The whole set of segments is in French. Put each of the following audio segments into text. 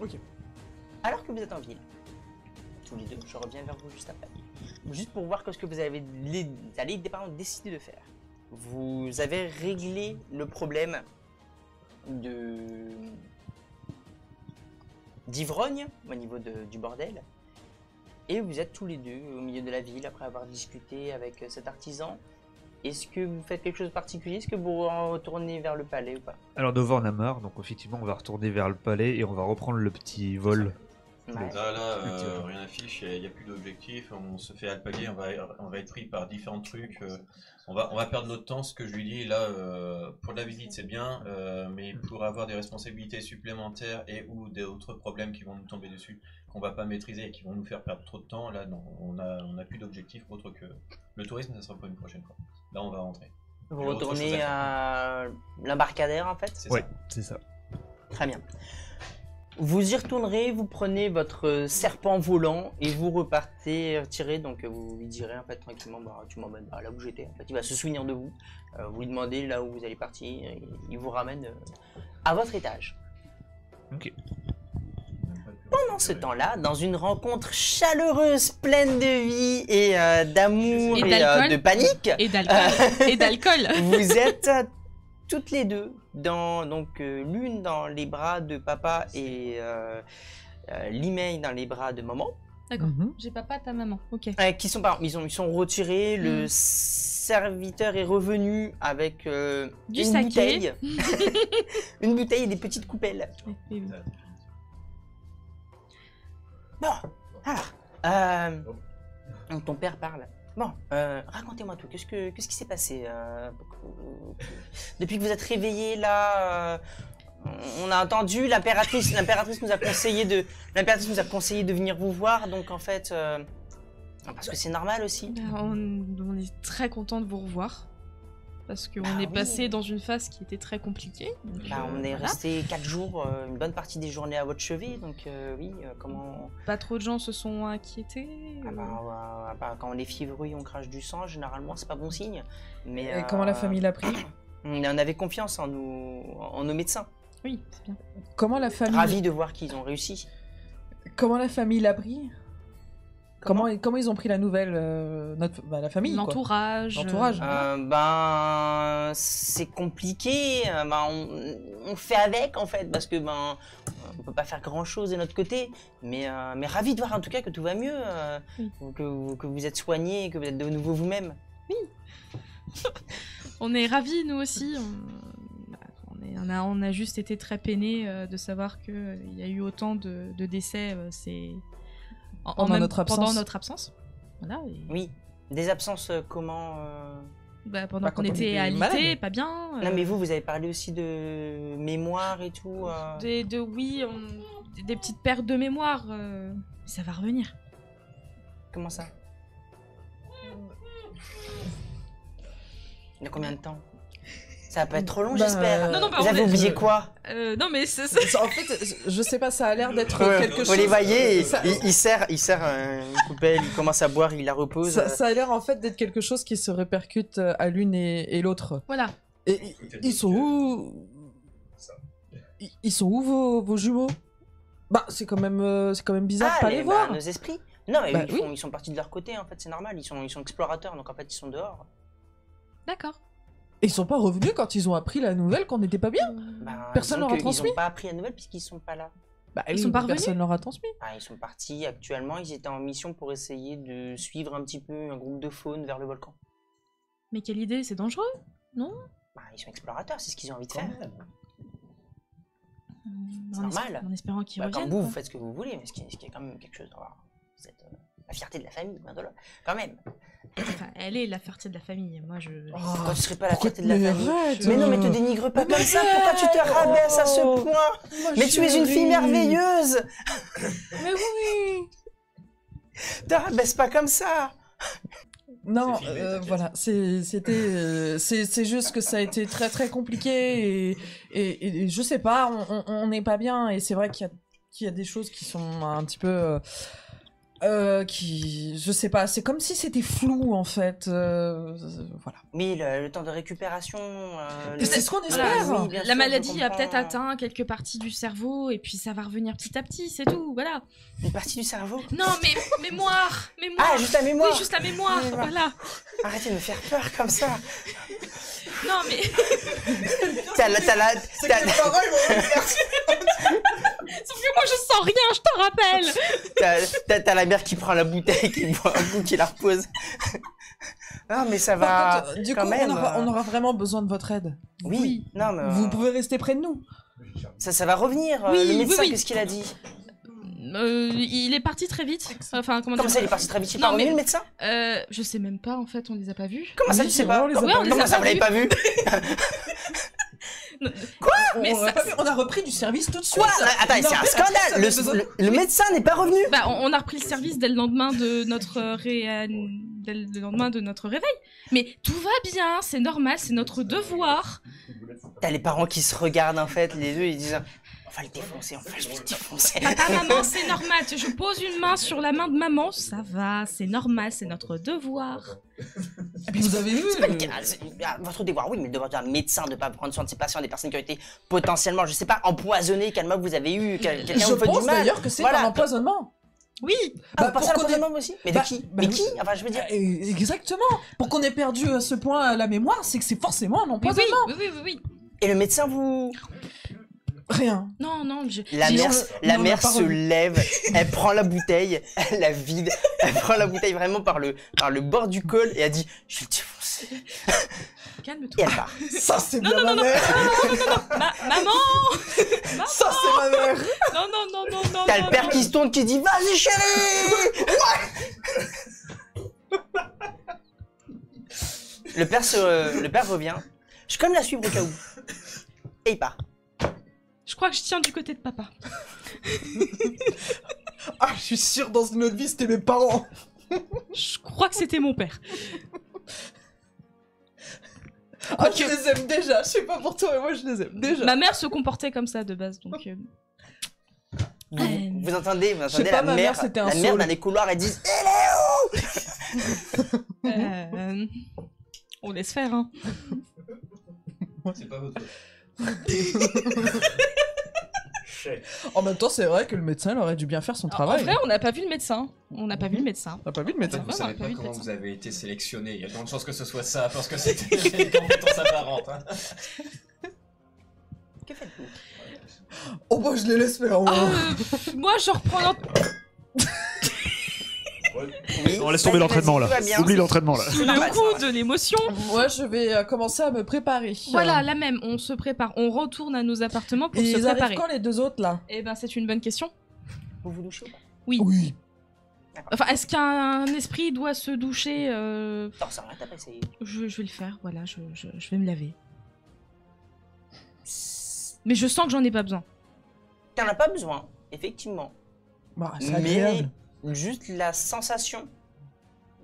Ok. Alors que vous êtes en ville, tous les deux, je reviens vers vous juste après. Juste pour voir ce que vous allez décider de faire. Vous avez réglé le problème d'ivrogne au niveau du bordel. Et vous êtes tous les deux au milieu de la ville après avoir discuté avec cet artisan. Est-ce que vous faites quelque chose de particulier? Est-ce que vous retournez vers le palais ou pas? Alors Nova en a marre, donc effectivement on va retourner vers le palais et on va reprendre le petit vol. Ouais. Là, rien n'affiche, il n'y a plus d'objectif, on se fait alpaguer, on va être pris par différents trucs, on va perdre notre temps. Ce que je lui dis là, pour la visite c'est bien, mais pour avoir des responsabilités supplémentaires et ou d'autres problèmes qui vont nous tomber dessus, qu'on va pas maîtriser et qui vont nous faire perdre trop de temps, là non, on a plus d'objectif autre que le tourisme, ça sera pas une prochaine fois. Là on va rentrer. Vous retournez à l'embarcadère en fait? Ouais, c'est ça. Très bien. Vous y retournerez, vous prenez votre serpent volant et vous repartez tirer. Donc vous lui direz en fait tranquillement, bah, tu m'emmènes là où j'étais. En fait, il va se souvenir de vous. Vous lui demandez là où vous allez partir et il vous ramène à votre étage. Ok. Pendant ce temps-là, dans une rencontre chaleureuse, pleine de vie et d'amour et de panique, et d'alcool, et d'alcool. Vous êtes toutes les deux, l'une dans les bras de papa et Limei dans les bras de maman. D'accord, j'ai papa, ta maman, ok. Ils sont retirés, le serviteur est revenu avec du une saké. bouteille. Une bouteille et des petites coupelles. Oui. Bon, alors, ton père parle. Bon, racontez-moi tout. Qu'est-ce qui s'est passé depuis que vous êtes réveillé là? On a entendu l'impératrice nous a conseillé de venir vous voir. Donc en fait, parce que c'est normal aussi. On est très content de vous revoir. Parce qu'on est passé dans une phase qui était très compliquée. Donc, on est resté 4 jours, une bonne partie des journées à votre chevet, donc oui, comment... Pas trop de gens se sont inquiétés quand on est fiévreux et on crache du sang, généralement c'est pas bon signe. Mais, et comment la famille l'a pris? On avait confiance en nos médecins. Oui, c'est bien. Comment la famille... Ravis de voir qu'ils ont réussi. Comment la famille l'a pris? Comment ils ont pris la nouvelle, la famille, l'entourage. L'entourage. C'est compliqué. On fait avec en fait parce que on peut pas faire grand chose de notre côté. Mais ravi de voir en tout cas que tout va mieux, que vous êtes soignés, et que vous êtes de nouveau vous-même. Oui. On est ravis nous aussi. On a juste été très peinés de savoir qu'il y a eu autant de décès. Pendant notre absence. Voilà, Oui, des absences comment pendant qu'on était alité, pas bien. Non mais vous avez parlé aussi de mémoire et tout. Des petites pertes de mémoire. Ça va revenir. Comment ça? Il y a combien de temps? Ça va pas être trop long, j'espère. Non, vous avez oublié quoi? Non, mais en fait, je sais pas, ça a l'air d'être quelque chose... Vous les voyez, il sert une coupelle, il commence à boire, il la repose. Ça a l'air en fait d'être quelque chose qui se répercute à l'une et l'autre. Voilà. Et ils sont où? Ils sont où vos jumeaux? C'est quand même bizarre de pas les voir. Nos esprits? Non, mais ils sont partis de leur côté, en fait, c'est normal. Ils sont explorateurs, donc en fait, ils sont dehors. D'accord. Et ils sont pas revenus quand ils ont appris la nouvelle qu'on n'était pas bien? Personne leur a transmis? Ils n'ont pas appris la nouvelle puisqu'ils sont pas là. Ils sont pas revenus? Personne leur a transmis. Ils sont partis actuellement, ils étaient en mission pour essayer de suivre un petit peu un groupe de faune vers le volcan. Mais quelle idée, c'est dangereux, non? Ils sont explorateurs, c'est ce qu'ils ont envie de faire. C'est En normal. En espérant qu'ils reviennent. Comme vous faites ce que vous voulez, mais ce qui est quand même quelque chose d'avoir la fierté de la famille, quand même. Enfin, elle est la fierté de la famille. Moi, Pourquoi tu serais pas la fierté de la famille? Mais non, mais te dénigre pas comme ça. Pourquoi tu te rabaisses à ce point? Mais tu es une fille merveilleuse. Mais oui. Te rabaisse pas comme ça. Non, voilà, c'est juste que ça a été très très compliqué et je sais pas, on n'est pas bien et c'est vrai qu'il y a des choses qui sont un petit peu Je sais pas, c'est comme si c'était flou en fait. Voilà. Oui, le temps de récupération. C'est ce qu'on espère. Voilà, oui, bien La sûr, maladie je a comprends. peut-être atteint quelques parties du cerveau et puis ça va revenir petit à petit, c'est tout, voilà. Une partie du cerveau. Non, mais mémoire. Ah, juste la mémoire. Oui, juste la mémoire, Mémoire. voilà. Arrêtez de me faire peur comme ça. Non, mais T'as la... C'est que les parents, ils vont faire. sauf que moi je sens rien, je te rappelle. T'as la mère qui prend la bouteille, qui boit un coup, qui la repose. Non, mais ça va. Par contre, du quand coup, même, on aura vraiment besoin de votre aide. Oui. Non, mais Vous pouvez rester près de nous. ça va revenir. Oui, le médecin, oui. qu'est-ce qu'il a dit? Il est parti très vite. Enfin, comment Comment dire ça, il est parti très vite? Il est Non, pas revenu, mais- le médecin? Je sais même pas, en fait, on les a pas vus. Comment ça, Oui, tu c'est sais vrai, pas? on les a Ouais, pas on les vus. Comment a ça, pas vous l'avez vus. pas vu? Mais on, ça- a pas vu, on a repris du service tout de suite. Quoi? Attends, Non, c'est un mais scandale! ça avait besoin- Le médecin n'est pas revenu? Bah, on a repris le service dès le lendemain de notre dès le lendemain de notre réveil. Mais tout va bien, c'est normal, c'est notre devoir. T'as les parents qui se regardent, en fait, les deux, ils disent on va le défoncer, on va le défoncer. Papa, maman, c'est normal. Je pose une main sur la main de maman, ça va, c'est normal, c'est notre devoir. Et puis vous avez vu. Votre devoir, oui, mais le devoir d'un médecin de ne pas prendre soin de ses patients, des personnes qui ont été potentiellement, je sais pas, empoisonnées, quel mal vous avez eu, quelqu'un Je vous fait du pense mal. d'ailleurs que c'est Voilà. un empoisonnement. Oui, Ah, vous pensez à pour qu'on ait- l'empoisonnement aussi? Mais Bah, de qui? bah Mais oui. qui? Enfin, je veux dire. Exactement. Pour qu'on ait perdu à ce point la mémoire, c'est que c'est forcément un oui, empoisonnement. oui. Et le médecin vous. Rien. Non, La Dis- mère, on- la on en a mère pas se revu. lève, elle prend la bouteille, elle la vide, elle prend la bouteille vraiment par le bord du col et elle dit je vais le défoncer. Et calme-toi. elle part. Ça c'est bien ma mère. Maman. Ça c'est ma mère. Non. T'as le père qui se tourne qui dit vas-y chérie. Le père revient. Je vais quand même la suivre au cas où. Et il part. Je crois que je tiens du côté de papa. Ah, je suis sûr dans une autre vie c'était mes parents. Je crois que c'était mon père. Ah, je les aime déjà. Je sais pas pour toi, mais moi je les aime déjà. Ma mère se comportait comme ça de base, donc. Vous entendez sais pas, la ma mère, mère, c'était un la mère saule. dans les couloirs, elle dit On laisse faire, hein. C'est pas votre. En même temps, c'est vrai que le médecin il aurait dû bien faire son En travail. vrai, on n'a pas vu le médecin. On n'a pas vu le médecin. T'as pas vu le médecin? Vous Ouais, on a savez pas pas vu comment de vous avez été sélectionné. Il y a de grandes chances que ce soit ça, parce que c'était des compétences apparentes. Hein. que faites-vous? Oh bah je les laisse faire. Moi. Moi, je reprends. Oui, On laisse tomber l'entraînement là. tout va bien. Oublie l'entraînement là. Sous normal, le c'est coup normal. de l'émotion. Moi je vais commencer à me préparer. Voilà, la même. On se prépare. On retourne à nos appartements pour Et se ils arrivent préparer. quand les deux autres là? Eh ben, c'est une bonne question. Vous vous douchez ou pas? Oui. Enfin, est-ce qu'un esprit doit se doucher Non, ça va, t'as pas essayé. je vais le faire, voilà, je vais me laver. Mais je sens que j'en ai pas besoin. T'en as pas besoin, effectivement. Bah c'est Mais agréable. juste la sensation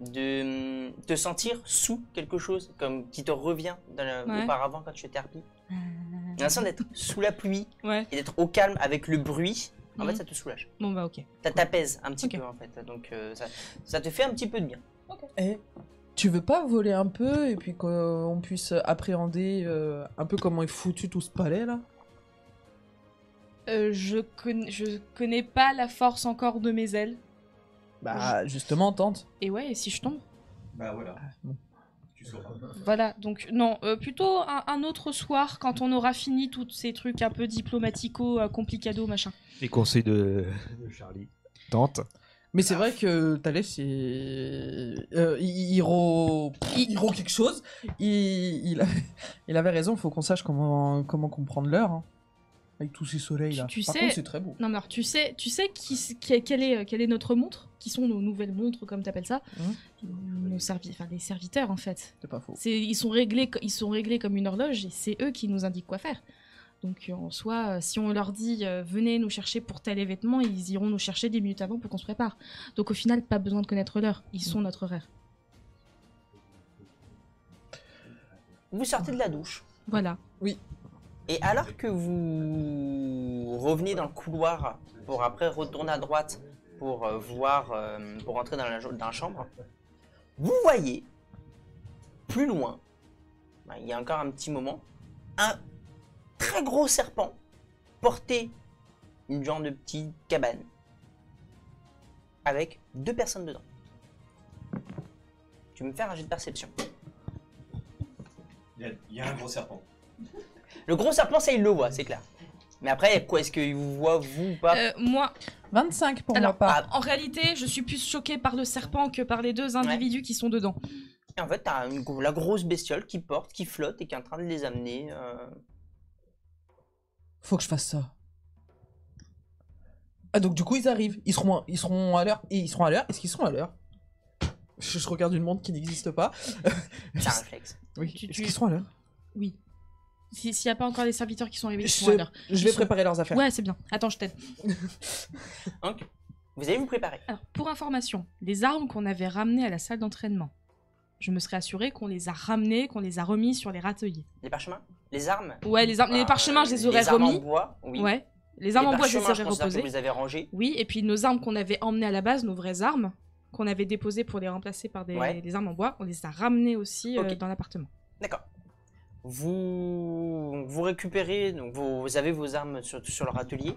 de te sentir sous quelque chose, comme qui te revient Ouais. auparavant quand tu étais harpie. L'impression d'être sous la pluie Ouais. et d'être au calme avec le bruit. En Mhm. fait, ça te soulage. Bon bah ok. Ça t'apaise un petit Ok. peu, en fait. Donc, ça te fait un petit peu de bien. Eh, tu veux pas voler un peu et puis qu'on puisse appréhender un peu comment est foutu tout ce palais là? Je connais pas la force encore de mes ailes. Bah justement tente. Et ouais, et si je tombe? Bah voilà. bon. Tu sauras. Voilà, donc non, plutôt un autre soir quand on aura fini tous ces trucs un peu diplomatico, complicado, machin. Les conseils de Charlie. Tente. Mais c'est vrai que Thalès, c'est Hiro quelque chose. Il avait raison. Faut qu'on sache comment comprendre l'heure. Hein. Avec tous ces soleils là. Tu Par sais- contre, c'est très beau. Non mais alors tu sais quelle est notre montre? Qui sont nos nouvelles montres comme t'appelles ça? Les serviteurs en fait. C'est pas faux. Ils sont réglés comme une horloge et c'est eux qui nous indiquent quoi faire. Donc en soi, si on leur dit venez nous chercher pour tel événement, ils iront nous chercher 10 minutes avant pour qu'on se prépare. Donc au final, pas besoin de connaître l'heure, ils sont notre horaire. Vous sortez de la douche. Voilà. Et alors que vous revenez dans le couloir pour après retourner à droite pour voir, pour rentrer dans la chambre, vous voyez, plus loin, il y a encore un petit moment, un très gros serpent porter une genre de petite cabane avec 2 personnes dedans. Tu veux me faire un jet de perception? Il y a un gros serpent. Le gros serpent, ça il le voit, c'est clair. Mais après, quoi, est-ce qu'il vous voit, vous ou pas? Moi, 25 pour alors, moi pas. en réalité, je suis plus choquée par le serpent que par les 2 individus qui sont dedans. Et en fait, t'as la grosse bestiole qui porte, qui flotte et qui est en train de les amener. Faut que je fasse ça. Ah donc du coup ils arrivent, ils seront à l'heure. Et ils seront à l'heure. Est-ce qu'ils seront à l'heure? Je regarde une montre qui n'existe pas. C'est un réflexe. Oui. Tu- Est-ce tu- qu'ils seront à l'heure? Oui. S'il n'y a pas encore des serviteurs qui sont arrivés, ils sont à l'heure. Je vais préparer leurs affaires. Ouais, c'est bien. Attends, je t'aide. Donc, vous allez vous préparer. Alors, pour information, les armes qu'on avait ramenées à la salle d'entraînement, je me serais assurée qu'on les a ramenées, qu'on les a remis sur les râteliers. Les parchemins? Les armes? Ouais, les parchemins, je les aurais Les armes remis. en bois? Oui. Ouais. Les armes en bois, je les parchemins, aurais considère que reposées. vous les avez rangés. Oui, et puis nos armes qu'on avait emmenées à la base, nos vraies armes, qu'on avait déposées pour les remplacer par des armes en bois, on les a ramenées aussi Ok. dans l'appartement. D'accord. Vous récupérez, donc vous avez vos armes sur leur atelier.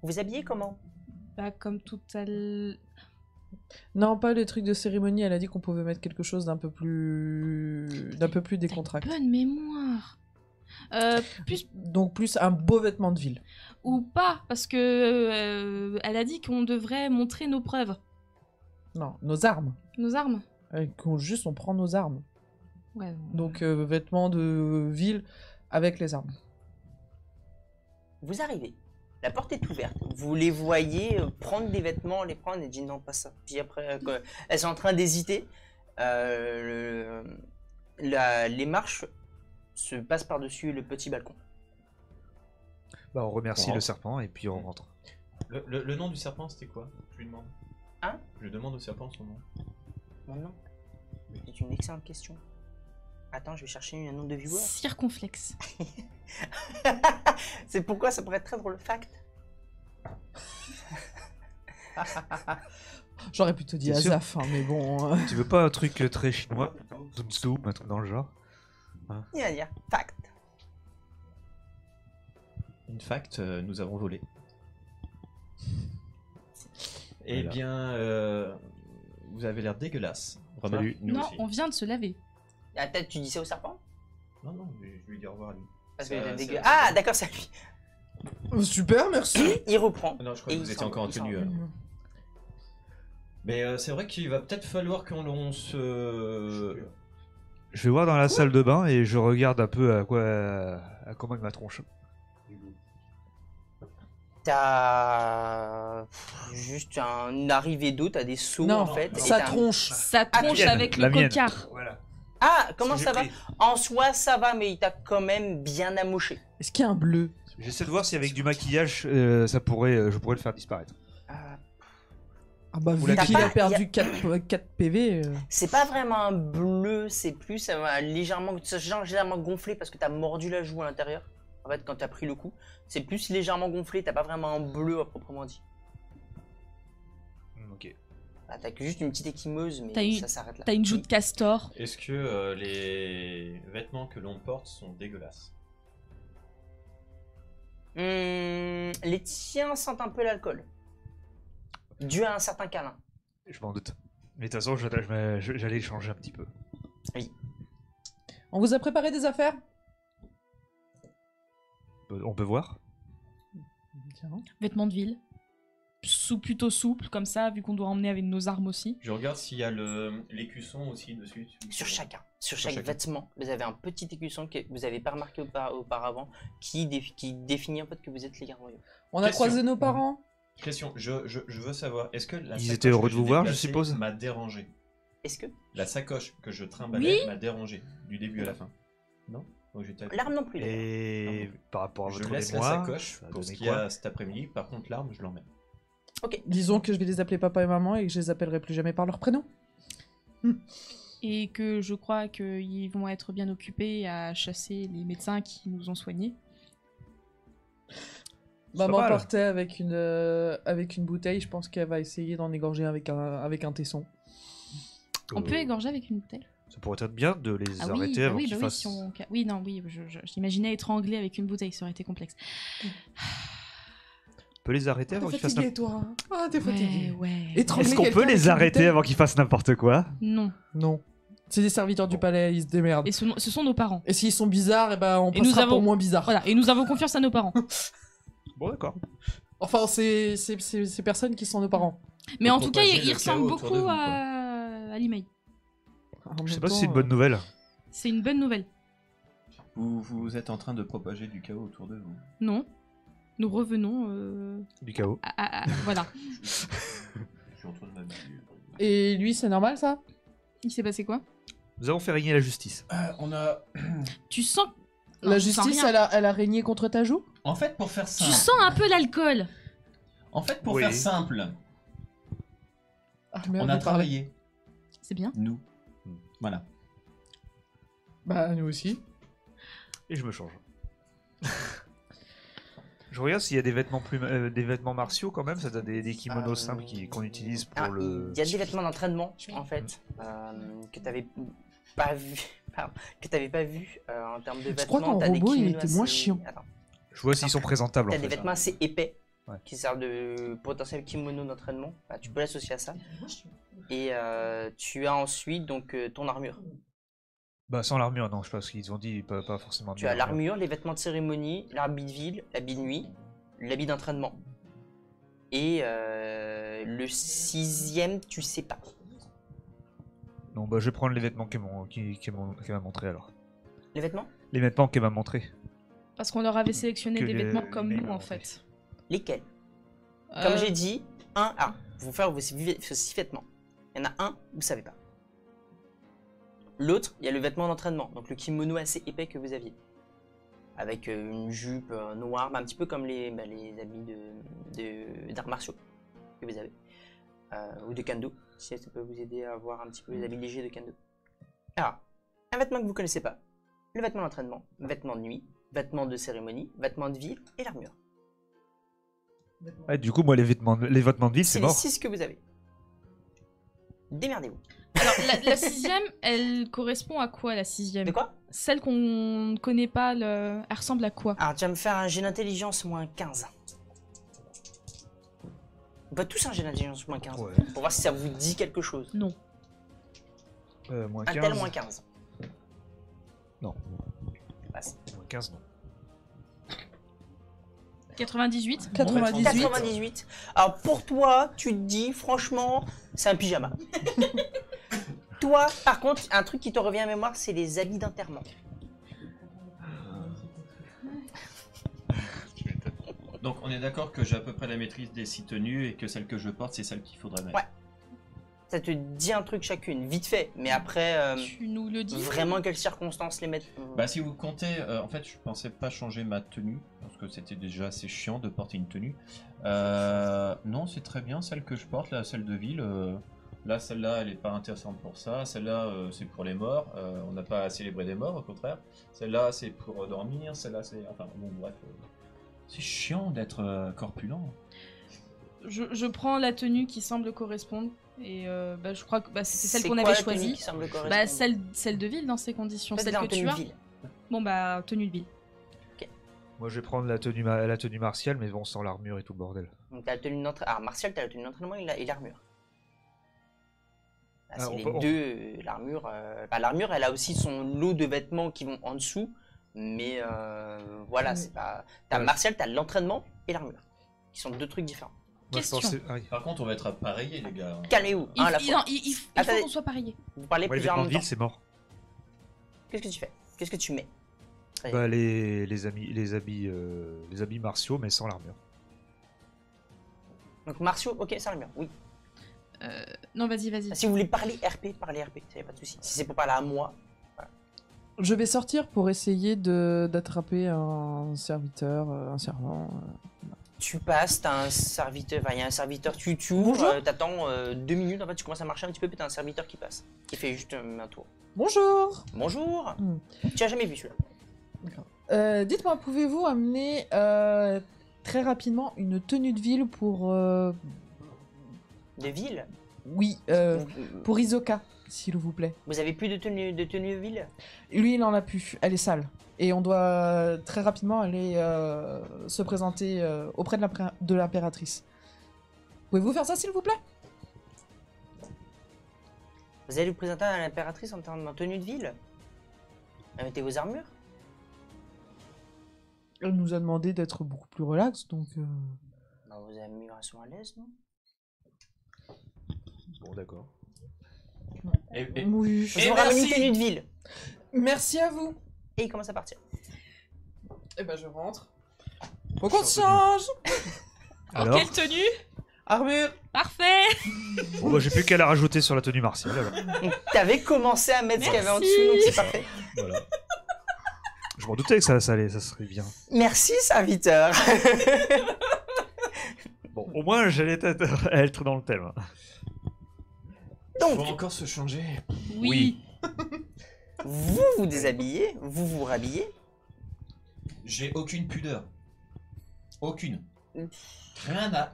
Vous vous habillez comment? Bah, comme tout à l'heure. Non, pas les trucs de cérémonie. Elle a dit qu'on pouvait mettre quelque chose d'un peu plus décontracté. Bonne mémoire. Plus Donc plus un beau vêtement de ville. ou pas, parce que elle a dit qu'on devrait montrer nos preuves, Non, nos armes. nos armes. Juste on prend nos armes. Ouais. Donc vêtements de ville avec les armes. Vous arrivez. La porte est ouverte. Vous les voyez prendre des vêtements, les prendre et dire non, pas ça. Puis après, elles sont en train d'hésiter. Les marches se passent par-dessus le petit balcon. Bah, on remercie Wow. le serpent et puis on rentre. Le nom du serpent, c'était quoi? Je lui demande. Hein? Je demande au serpent son nom. Maintenant, c'est une excellente question. Attends, je vais chercher un nom de viewer. Circonflexe. C'est pourquoi ça pourrait être très drôle. Fact. J'aurais pu te dire C'est sûr. Azaf, hein, mais bon. Tu veux pas un truc très chinois plutôt? Zoom zoom, un truc dans le genre. Il va dire fact. In fact, nous avons volé. Eh Voilà. bien, vous avez l'air dégueulasse. Remarque, Salut. nous Non, aussi. on vient de se laver. Ah, peut-être tu dis ça au serpent? Non, non, je lui dis au revoir à lui. Parce que Ça- il est ça- dégueu. ça- Ah, d'accord, c'est lui. Super, merci. Il reprend. Non, je crois Et que vous il étiez s'en- encore en il s'en tenue. va. Mais c'est vrai qu'il va peut-être falloir qu'on se... Je vais voir dans la salle de bain et je regarde un peu à comment est ma tronche. T'as juste une arrivée d'eau, t'as des seaux Non, en fait. et sa t'as- tronche. Ça tronche mienne, avec la le mienne. cocard. Voilà. Ah, comment J'ai ça va? pris. En soi, ça va, mais il t'a quand même bien amoché. Est-ce qu'il y a un bleu? J'essaie de voir si avec du maquillage, je pourrais le faire disparaître. Ah bah Vous vu l'avez qu'il pas- a perdu 4 PV. C'est pas vraiment un bleu, c'est plus légèrement gonflé parce que t'as mordu la joue à l'intérieur. En fait, quand t'as pris le coup, c'est plus légèrement gonflé, t'as pas vraiment un bleu à proprement dit. Ok. Ah, t'as que juste une petite équimeuse, T'as mais une- ça s'arrête là. T'as une joue de castor. Est-ce que les vêtements que l'on porte sont dégueulasses? Les tiens sentent un peu l'alcool. Dû à un certain câlin. Je m'en doute. Mais de toute façon, j'allais changer un petit peu. On vous a préparé des affaires? On peut voir? Tiens. Vêtements de ville. Plutôt souple, comme ça, vu qu'on doit emmener avec nos armes aussi. Je regarde s'il y a l'écusson aussi dessus. Sur chaque chacun. vêtement, vous avez un petit écusson que vous n'avez pas remarqué auparavant qui définit en fait que vous êtes les gardes royaux. On a Question. croisé nos parents? Question, je veux savoir, est-ce que la Ils sacoche étaient heureux que de vous j'ai voir, je déplacée suppose? m'a dérangé? Est-ce que La sacoche que je trimballais Oui. m'a dérangé du début à la fin. Non? Oh, j'étais à- l'arme non plus d'ailleurs. Et par rapport à Je votre laisse la mémoire, sacoche ça a pour ce donné qu'il y quoi? a cet après-midi. Par contre, l'arme, je l'emmène. Disons que je vais les appeler papa et maman et que je les appellerai plus jamais par leur prénom. Et que je crois qu'ils vont être bien occupés à chasser les médecins qui nous ont soignés. Maman mal. partait avec une bouteille, je pense qu'elle va essayer d'en égorger avec un tesson. On peut égorger avec une bouteille. Ça pourrait être bien de les Ah oui, arrêter bah avant oui, qu'ils bah fassent... oui, si on... Oui, non, oui, j'imaginais étrangler avec une bouteille, ça aurait été complexe. On peut les arrêter avant T'es qu'ils fassent fatigué, n'importe toi. Ah, t'es fatigué. Ouais. Étrangler Est-ce qu'on quelqu'un peut avec les une arrêter bouteille avant qu'ils fassent n'importe quoi? Non. Non. C'est des serviteurs du palais, ils se démerdent. Et ce sont nos parents. Et s'ils sont bizarres, eh ben on Et nous passera avons- pour moins bizarres. Voilà, et nous avons confiance à nos parents. Bon, d'accord. Enfin, c'est ces personnes qui sont nos parents. Mais Faut en tout cas, propager il le ressemble chaos autour de beaucoup vous, à Limei. En Je sais même pas si temps, c'est une bonne nouvelle. C'est une bonne nouvelle. Vous êtes en train de propager du chaos autour de vous. Non. Nous revenons. Du chaos. Voilà. Je suis en train de m'habiller. Et lui, c'est normal ça? Il s'est passé quoi? Nous avons fait régner la justice. On a... Tu sens. Non, La tu sens justice, rien. elle a régné contre ta joue? En fait, pour faire Tu simple... sens un peu l'alcool. En fait, pour Oui. faire simple, Ah, merde, on a j'ai parlé. travaillé, C'est bien. nous. Voilà. Bah, nous aussi. Et je me change. Je regarde s'il y a des vêtements des vêtements martiaux quand même, ça a des kimonos simples qu'on utilise pour Ah, le... il y a des vêtements d'entraînement, en fait, que t'avais pas vu, pardon, que t'avais pas vu en termes de vêtements. crois qu'en T'as des robot, il kimonos était moins assez- chiant. Attends. Je vois s'ils sont présentables en T'as des fait. vêtements assez épais Ouais. qui servent de potentiel kimono d'entraînement. Bah, tu peux l'associer à ça. Et tu as ensuite donc ton armure. Bah sans l'armure, non, je pense qu'ils ont dit pas forcément. Tu as l'armure, les vêtements de cérémonie, l'habit de ville, l'habit de nuit, l'habit d'entraînement. Et le 6ème, tu sais pas. Non, bah je vais prendre les vêtements qu'elle m'a montré alors. Les vêtements? Les vêtements qu'elle m'a montré. Parce qu'on leur avait sélectionné Que des les- vêtements comme les nous mêmes, en en fait. Lesquels? Comme Euh, j'ai dit, vous faire vos 6 vêtements. Il y en a un, vous savez pas. L'autre, il y a le vêtement d'entraînement, donc le kimono assez épais que vous aviez. Avec une jupe noire, un petit peu comme les habits d'arts martiaux que vous avez. Ou de kendo, si ça peut vous aider à avoir un petit peu les habits légers de kendo. Alors, un vêtement que vous connaissez pas. Le vêtement d'entraînement, vêtement de nuit, vêtement de cérémonie, vêtement de ville et l'armure. Ah, du coup, moi les vêtements de ville, C'est c'est les mort. 6 que vous avez. Démerdez-vous. Alors, la 6ème, elle correspond à quoi la 6ème? De quoi? Celle qu'on ne connaît pas, elle ressemble à quoi? Alors, tu vas me faire un jet d'intelligence moins 15. On va tous un jet d'intelligence moins 15. Ouais. Pour voir si ça vous dit quelque chose. Non. Moins Un 15. tel moins 15. Non. Passe. Moins 15, non. 98. 98. 98. Alors, pour toi, tu te dis, franchement, c'est un pyjama. Toi, par contre, un truc qui te revient à mémoire, c'est les habits d'enterrement. Donc on est d'accord que j'ai à peu près la maîtrise des 6 tenues et que celle que je porte, c'est celle qu'il faudrait mettre. Ouais. Ça te dit un truc chacune, vite fait. Mais après, Tu nous le dis. vraiment quelles circonstances les mettre. Bah si vous comptez, en fait je pensais pas changer ma tenue, parce que c'était déjà assez chiant de porter une tenue. Non, c'est très bien celle que je porte, là, celle de ville. Là, celle-là, elle est pas intéressante pour ça. Celle-là, c'est pour les morts. On n'a pas à célébrer des morts, au contraire. Celle-là, c'est pour dormir. Celle-là, c'est... Enfin, bon, bref. C'est chiant d'être corpulent. Je prends la tenue qui semble correspondre. Et je crois que c'est celle qu'on quoi avait la tenue choisie. qui semble correspondre? Bah, celle de ville dans ces conditions. Toi, Celle t'es en que tenue tu de as. ville. Bon, bah, tenue de ville. Moi, je vais prendre la tenue martiale, mais bon, sans l'armure et tout le bordel. Donc t'as la tenue d'entraînement. Alors Martial, t'as la tenue d'entraînement et l'armure. Là, Ah, c'est on les peut- deux. L'armure, l'armure, elle a aussi son lot de vêtements qui vont en dessous. Mais voilà, c'est pas. T'as Ouais. Martial, t'as l'entraînement et l'armure. Qui sont deux trucs différents. Moi, je Question. pensais... ah oui. Par contre, on va être appareillés, les gars. Calmez-vous, Il, un à la il- fois. non, il faut Attendez. qu'on soit pareillé. Vous parlez Moi, les plusieurs en vêtements de même ville, temps. c'est mort. Qu'est-ce que tu fais? Qu'est-ce que tu mets? Très Bah, les habits martiaux, mais sans l'armure. Donc martiaux, ok, c'est l'armure, oui. Non, vas-y. Si vous voulez parler RP, parlez RP, ça y a pas de souci. Si c'est pour parler à moi, Je vais sortir pour essayer d'attraper un serviteur, un servant. tu passes, t'as un serviteur, enfin il y a un serviteur, tu ouvres, Bonjour. t'attends 2 minutes, en fait tu commences à marcher un petit peu, puis t'as un serviteur qui passe, qui fait juste un tour. Bonjour. Bonjour. Hmm. Tu as jamais vu celui-là? Dites-moi, pouvez-vous amener très rapidement une tenue de ville pour... De ville Oui, pour Isoka, s'il vous plaît. Vous avez plus de tenue de ville? Lui, il en a plus. Elle est sale. Et on doit très rapidement aller se présenter auprès de l'impératrice. Pouvez-vous faire ça, s'il vous plaît? Vous allez vous présenter à l'impératrice en tenue de ville? Mettez vos armures? Elle nous a demandé d'être beaucoup plus relax, donc... Bah, vos armures sont à l'aise, non? Bon, d'accord. Oui. Je vous ramène une tenue de ville. Merci à vous. Et il commence à partir. Eh ben, je rentre. Faut qu'on se change. Alors, Quelle tenue? Armure. Parfait. bon, bah, j'ai plus qu'à la rajouter sur la tenue martiale. Alors. Donc, t'avais commencé à mettre ce qu'il y avait en dessous, donc c'est parfait. Voilà. Je m'en doutais que ça serait bien. Merci, serviteur. Bon, au moins, j'allais être dans le thème. Faut Donc, encore se changer. Oui. vous vous déshabillez, vous vous rhabillez. J'ai aucune pudeur. Aucune. Rien à...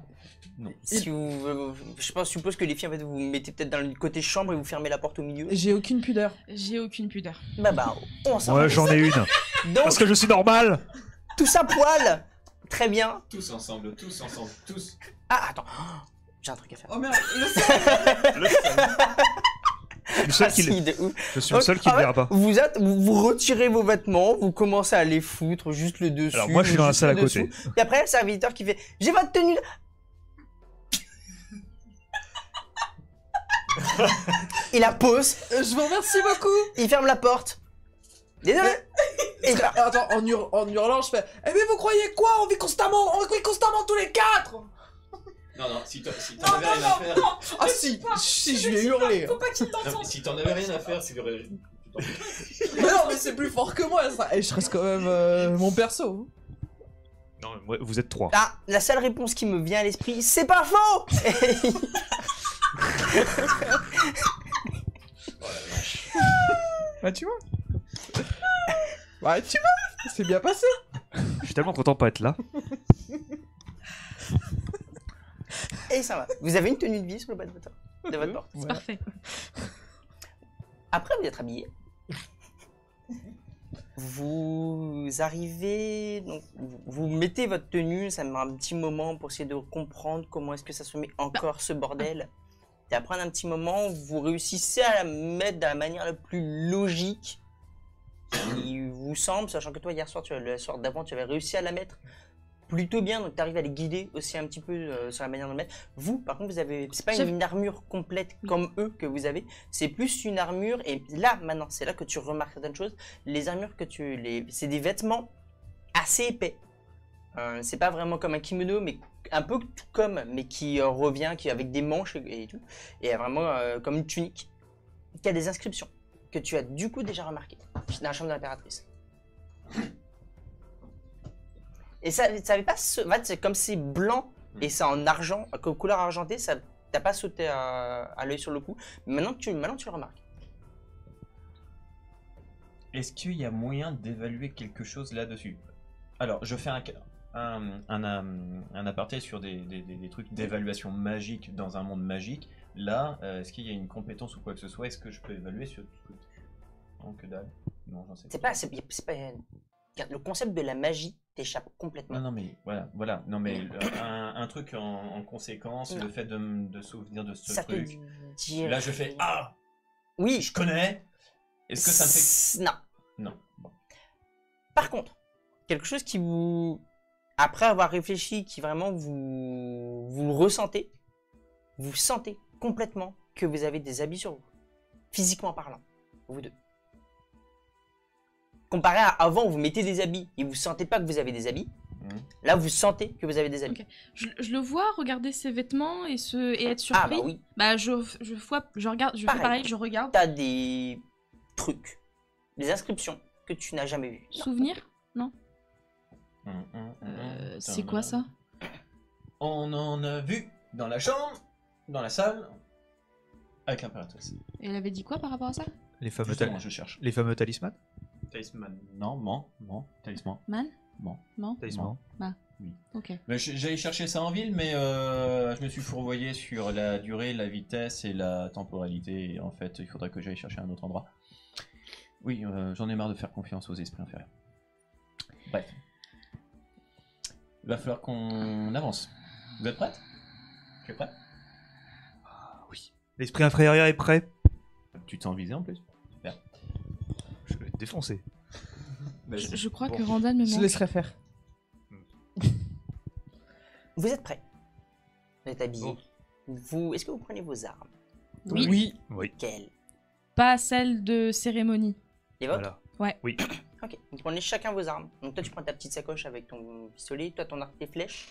Si vous, je suppose que les filles, en fait, vous vous mettez peut-être dans le côté chambre et vous fermez la porte au milieu. J'ai aucune pudeur. J'ai aucune pudeur. Bah, on s'en Moi, va. j'en ai une. Donc, Parce que je suis normal. tous à poil. Très bien. Tous ensemble, tous. Ah, attends. J'ai un truc à faire. Oh merde, Je suis le seul Ah, qui si, de ouf. Je suis le seul qui ne Ah ouais, verra pas. vous retirez vos vêtements, vous commencez à les foutre juste le dessus. Alors moi, je suis dans la juste salle à le côté. dessous. Et après, le serviteur qui fait « J'ai votre tenue !» Il la pose, je vous remercie beaucoup. il ferme la porte. Désolé. Et il part. Attends, en hurlant, je fais eh mais vous croyez quoi? On vit constamment tous les quatre. Non, si t'en avais rien à faire... Ah si, je lui ai hurlé. Faut pas qu'il Non, t'entende. mais si t'en avais rien à faire, tu aurais... Mais non, mais c'est plus fort que moi ça. Et je reste quand même mon perso. Non, mais vous êtes 3. Ah, la seule réponse qui me vient à l'esprit, c'est pas faux. Bah tu vois. Bah tu vois, c'est bien passé. Je suis tellement content de pas être là. Et ça va. Vous avez une tenue de vie sur le bas de votre porte. C'est parfait. Après, vous êtes habillé. Vous arrivez, donc vous mettez votre tenue, ça met un petit moment pour essayer de comprendre comment est-ce que ça se met encore ce bordel. Et après un petit moment, vous réussissez à la mettre de la manière la plus logique qui vous semble, sachant que toi hier soir, le soir d'avant, tu avais réussi à la mettre plutôt bien, donc tu arrives à les guider aussi un petit peu sur la manière de le mettre. Vous, par contre, vous avez, c'est pas une armure complète comme eux que vous avez, c'est plus une armure, et là, maintenant, c'est là que tu remarques certaines choses. Les armures que c'est des vêtements assez épais. C'est pas vraiment comme un kimono, mais un peu tout comme, mais qui revient, qui avec des manches et tout, et vraiment comme une tunique, qui a des inscriptions, que tu as du coup déjà remarqué dans la chambre de l'impératrice. Et ça avait pas, en fait, c'est comme c'est blanc et c'est en argent, comme couleur argentée, ça t'as pas sauté à l'œil sur le coup. Mais maintenant tu le remarques. Est-ce qu'il y a moyen d'évaluer quelque chose là-dessus? Alors, je fais un aparté sur des trucs d'évaluation magique dans un monde magique. Là, est-ce qu'il y a une compétence ou quoi que ce soit? Est-ce que je peux évaluer ce truc? Non, que dalle. Non, j'en sais pas. C'est pas le concept de la magie t'échappe complètement. Non, mais voilà. Non, mais un truc en conséquence, Non. le fait de me souvenir de ce Ça truc. te dit. Là, je fais ah, Oui. je connais. Est-ce que ça me fait... Non. Non. Bon. Par contre, quelque chose qui vous, après avoir réfléchi, qui vraiment vous le ressentez, vous sentez complètement que vous avez des habits sur vous, physiquement parlant, vous deux. Comparé à avant, vous mettez des habits et vous sentez pas que vous avez des habits. Là, vous sentez que vous avez des habits. Ok. Je le vois regarder ses vêtements et être surpris. Ah bah oui. Bah je regarde, je fais pareil, je regarde. T'as des trucs, des inscriptions que tu n'as jamais vues. Souvenir? Non. C'est quoi ça? On en a vu dans la chambre, dans la salle, avec l'impératrice. Et elle avait dit quoi par rapport à ça? Les fameux, Justement, je cherche. les fameux talismans. Talisman. Non, talisman. Man? Bon. Non. Talisman. Ok. Mais j'allais chercher ça en ville, mais je me suis fourvoyé sur la durée, la vitesse et la temporalité. Et en fait, il faudrait que j'aille chercher un autre endroit. Oui, j'en ai marre de faire confiance aux esprits inférieurs. Bref. Il va falloir qu'on avance. Vous êtes prête? Tu es prêt? Oui. L'esprit inférieur est prêt. Tu te sens visé en plus? Super. Je vais te défoncer. Je crois que Randall me Je manque. laisserai faire. Vous êtes prêts? Vous êtes habillés. Bon. Est-ce que vous prenez vos armes? Oui. Oui. Quelles? Pas celle de cérémonie. Les vôtres? Voilà. Ok. Vous prenez chacun vos armes. Donc toi tu prends ta petite sacoche avec ton pistolet, toi ton arc et flèches.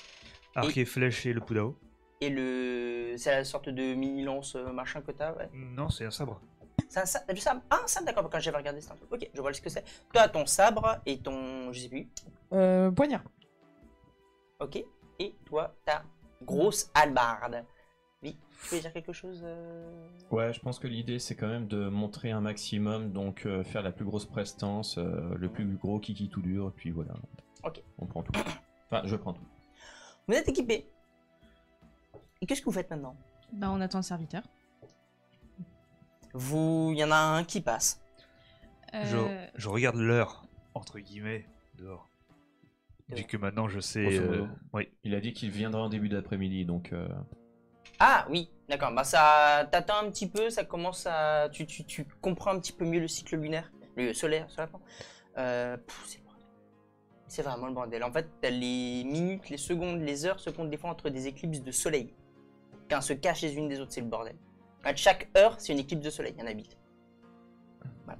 Arc et flèche et le Pudao. Et c'est la sorte de mini lance machin que t'as, ouais. Non, c'est un sabre. C'est un sabre. T'as du sabre? Ah, un sabre, d'accord, quand j'avais regardé c'était un truc. Ok, je vois ce que c'est. Toi ton sabre et ton. Je sais plus. Poignard. Ok. Et toi ta grosse hallebarde. Oui, tu voulais dire quelque chose Ouais, je pense que l'idée c'est quand même de montrer un maximum, donc faire la plus grosse prestance, le plus gros kiki tout dur, et puis voilà. Ok. On prend tout. Enfin, je prends tout. Vous êtes équipés. Et qu'est-ce que vous faites maintenant? Bah, on attend le serviteur. Il y en a un qui passe. Je regarde l'heure, entre guillemets, dehors. Ouais. Vu que maintenant je sais... Grosso modo. Oui. Il a dit qu'il viendra en début d'après-midi, donc... Ah oui, d'accord. Bah ça t'attend un petit peu, ça commence à... Tu comprends un petit peu mieux le cycle lunaire, le solaire, c'est le bordel. C'est vraiment le bordel. En fait, t'as les minutes, les secondes, les heures se comptent des fois entre des éclipses de soleil. Quand elles se cachent les unes des autres, c'est le bordel. À chaque heure, c'est une éclipse de soleil, il y en a 8. Voilà.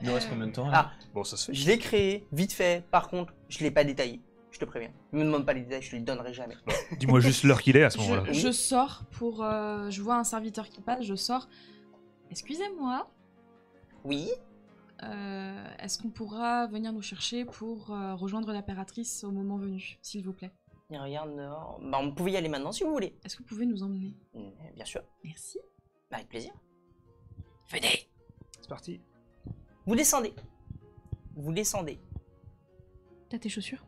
Il nous reste combien de temps là Ah, Bon, ça se fait. je l'ai créé, vite fait. Par contre, je l'ai pas détaillé. Je te préviens. Ne me demande pas les détails, je te les donnerai jamais. Dis-moi juste l'heure qu'il est à ce moment-là. Je sors pour... je vois un serviteur qui passe, je sors. Excusez-moi, Oui. est-ce qu'on pourra venir nous chercher pour rejoindre l'impératrice au moment venu, s'il vous plaît? Il regarde dehors. Bah, on pouvait y aller maintenant si vous voulez. Est-ce que vous pouvez nous emmener? Bien sûr. Merci. Bah, avec plaisir. Venez. C'est parti. Vous descendez. Vous descendez. T'as tes chaussures?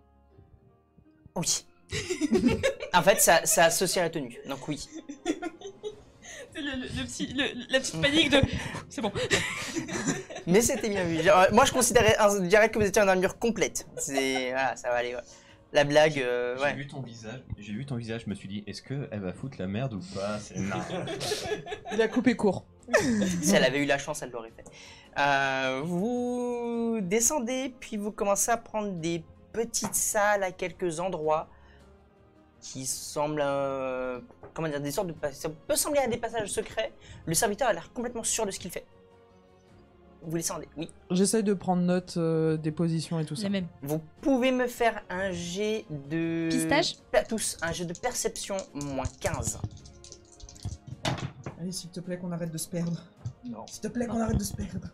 Oui. En fait, ça associe à la tenue. Donc oui. C'est la petite panique de... C'est bon. Mais c'était bien vu. Genre, moi, je dirais que vous étiez en armure complète. Voilà, ça va aller. Ouais. La blague, J'ai ouais. vu ton visage, je me suis dit, est-ce qu'elle va foutre la merde ou pas? Non. Il a coupé court. Si elle avait eu la chance, elle l'aurait fait. Vous descendez, puis vous commencez à prendre des petites salles à quelques endroits qui semblent, comment dire, des sortes de ça peut sembler à des passages secrets. Le serviteur a l'air complètement sûr de ce qu'il fait. Vous descendez, oui. J'essaye de prendre note des positions et tout ça. La même. Vous pouvez me faire un jet de... Pistage? Tous, un jet de perception moins 15. Allez, s'il te plaît, qu'on arrête de se perdre. Non. S'il te plaît, qu'on arrête de se perdre.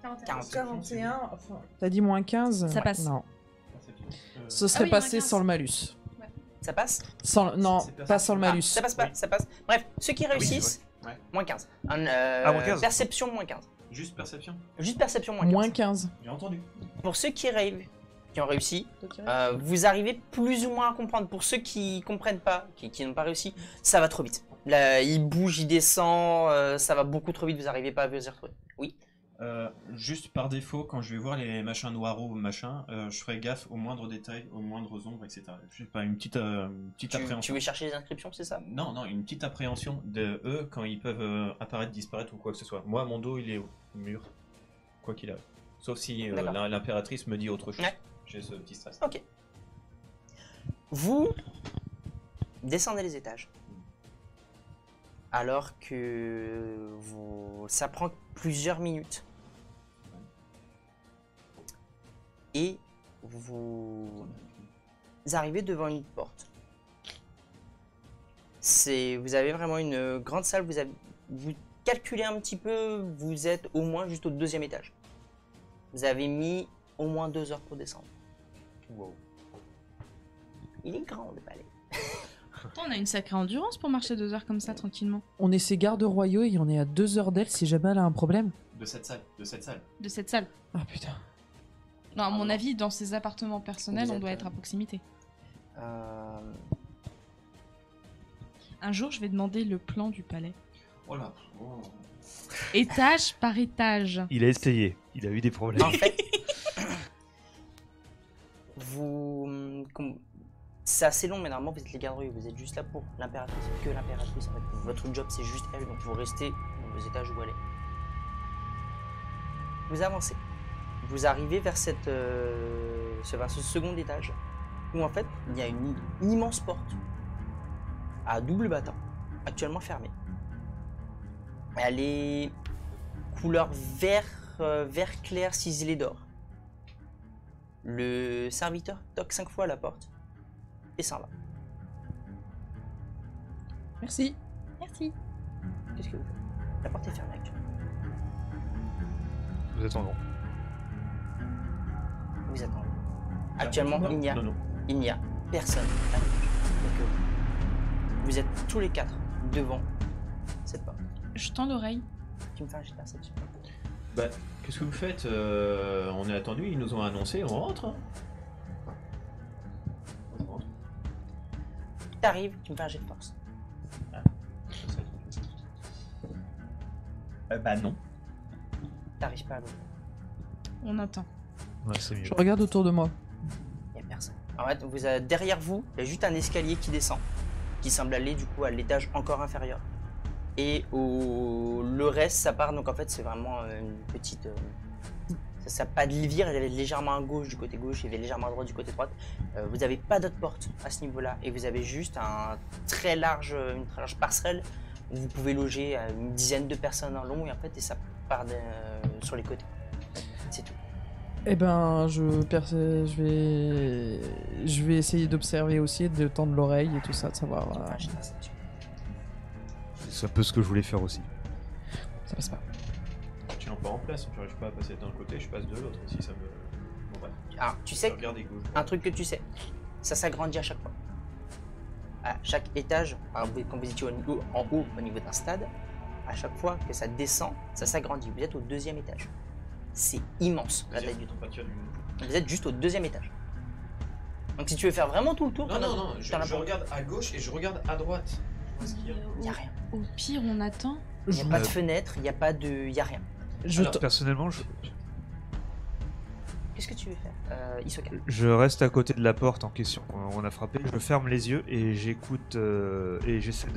99. 41, enfin... T'as dit moins 15? Ça passe. Non. Ce serait oui, moins passé 15. sans le malus. Ça passe? Non, C'est pas sans le malus. Ça passe pas, ça passe. Bref, ceux qui réussissent, Ouais. moins 15. moins 15. Perception, moins 15. Juste perception. Juste perception, moins 15. Moins 15. J'ai entendu. Pour ceux qui ont réussi, vous arrivez plus ou moins à comprendre. Pour ceux qui comprennent pas, qui n'ont pas réussi, ça va trop vite. Là, il bouge, il descend, ça va beaucoup trop vite, vous n'arrivez pas à vous y retrouver. Oui. Juste par défaut, quand je vais voir les machins noireaux, je ferai gaffe aux moindres détails, aux moindres ombres, etc. Je sais pas, une petite Tu appréhension. veux chercher les inscriptions, c'est ça? Non, une petite appréhension de eux quand ils peuvent apparaître, disparaître ou quoi que ce soit. Moi, mon dos, il est au mur, quoi qu'il arrive. Sauf si D'accord. l'impératrice me dit autre chose. Ouais. J'ai ce petit stress. Ok. Vous descendez les étages. Alors que ça prend plusieurs minutes. Et vous arrivez devant une porte. Vous avez vraiment une grande salle. Vous calculez un petit peu, vous êtes au moins juste au 2e étage. Vous avez mis au moins 2 heures pour descendre. Wow. Il est grand le palais. On a une sacrée endurance pour marcher 2 heures comme ça, tranquillement. On est ses gardes royaux et on est à 2 heures d'elle si jamais elle a un problème. De cette salle. De cette salle. Ah putain. Non, à mon non. avis, dans ses appartements personnels, Vous on êtes, doit être à proximité. Un jour, je vais demander le plan du palais. Oh là. Oh. Étage par étage. Il a essayé, il a eu des problèmes. En fait, c'est assez long, mais normalement vous êtes les gardes, vous êtes juste là pour l'impératrice, que l'impératrice. En fait. Votre job c'est juste elle, donc vous restez dans les étages où elle est. Vous avancez. Vous arrivez vers ce second étage, où en fait il y a une immense porte à double battant, actuellement fermée. Elle est couleur vert clair ciselé d'or. Le serviteur toque 5 fois à la porte et s'en va. Merci. Merci. Qu'est-ce que vous faites? La porte est fermée actuellement. Nous attendons. Vous attendez. Actuellement, Non, non. il n'y a personne à l'étage. Donc, vous êtes tous les 4 devant cette porte. Je tends l'oreille. Tu me fais un jet de perception. Bah, qu'est-ce que vous faites? On est attendu, ils nous ont annoncé, on rentre. Hein. On rentre. T'arrives, tu me fais un jet de force. Bah non. T'arrives pas à l'ouvrir. On attend. Ouais, c'est mieux. Je regarde autour de moi. Il n'y a personne. En fait, derrière vous, il y a juste un escalier qui descend, qui semble aller du coup à l'étage encore inférieur. Et le reste, ça part, donc en fait, c'est vraiment une petite. Ça pas de livière, elle est légèrement à gauche du côté gauche, il est légèrement à droite du côté droite. Vous n'avez pas d'autre porte à ce niveau-là, et vous avez juste une très large passerelle où vous pouvez loger une dizaine de personnes en long, et en fait, et ça part sur les côtés. C'est tout. Eh ben, je vais essayer d'observer aussi, de tendre l'oreille et tout ça, de savoir. Enfin, j'ai l'impression. C'est un peu ce que je voulais faire aussi. Ça passe pas. Je tiens pas en place, j'arrive pas à passer d'un côté, je passe de l'autre. Si ça me. Bon, bref. Alors, tu sais, Regardez gauche. un truc que tu sais, ça s'agrandit à chaque fois. À chaque étage, quand vous étiez en haut au niveau d'un stade, à chaque fois que ça descend, ça s'agrandit. Vous êtes au 2e étage. C'est immense la taille du truc. Vous êtes juste au 2e étage. Donc si tu veux faire vraiment tout le tour, Non, t'en as je pas. regarde à gauche et je regarde à droite. Qu'est-ce qu'il y a? Il n'y a rien. Au pire, on attend. Il n'y a pas de fenêtre, il n'y a pas de. Il n'y a rien. Je Alors, Personnellement, Qu'est-ce que tu veux faire Hisoka. je reste à côté de la porte en question. On a frappé, je ferme les yeux et j'écoute et j'essaie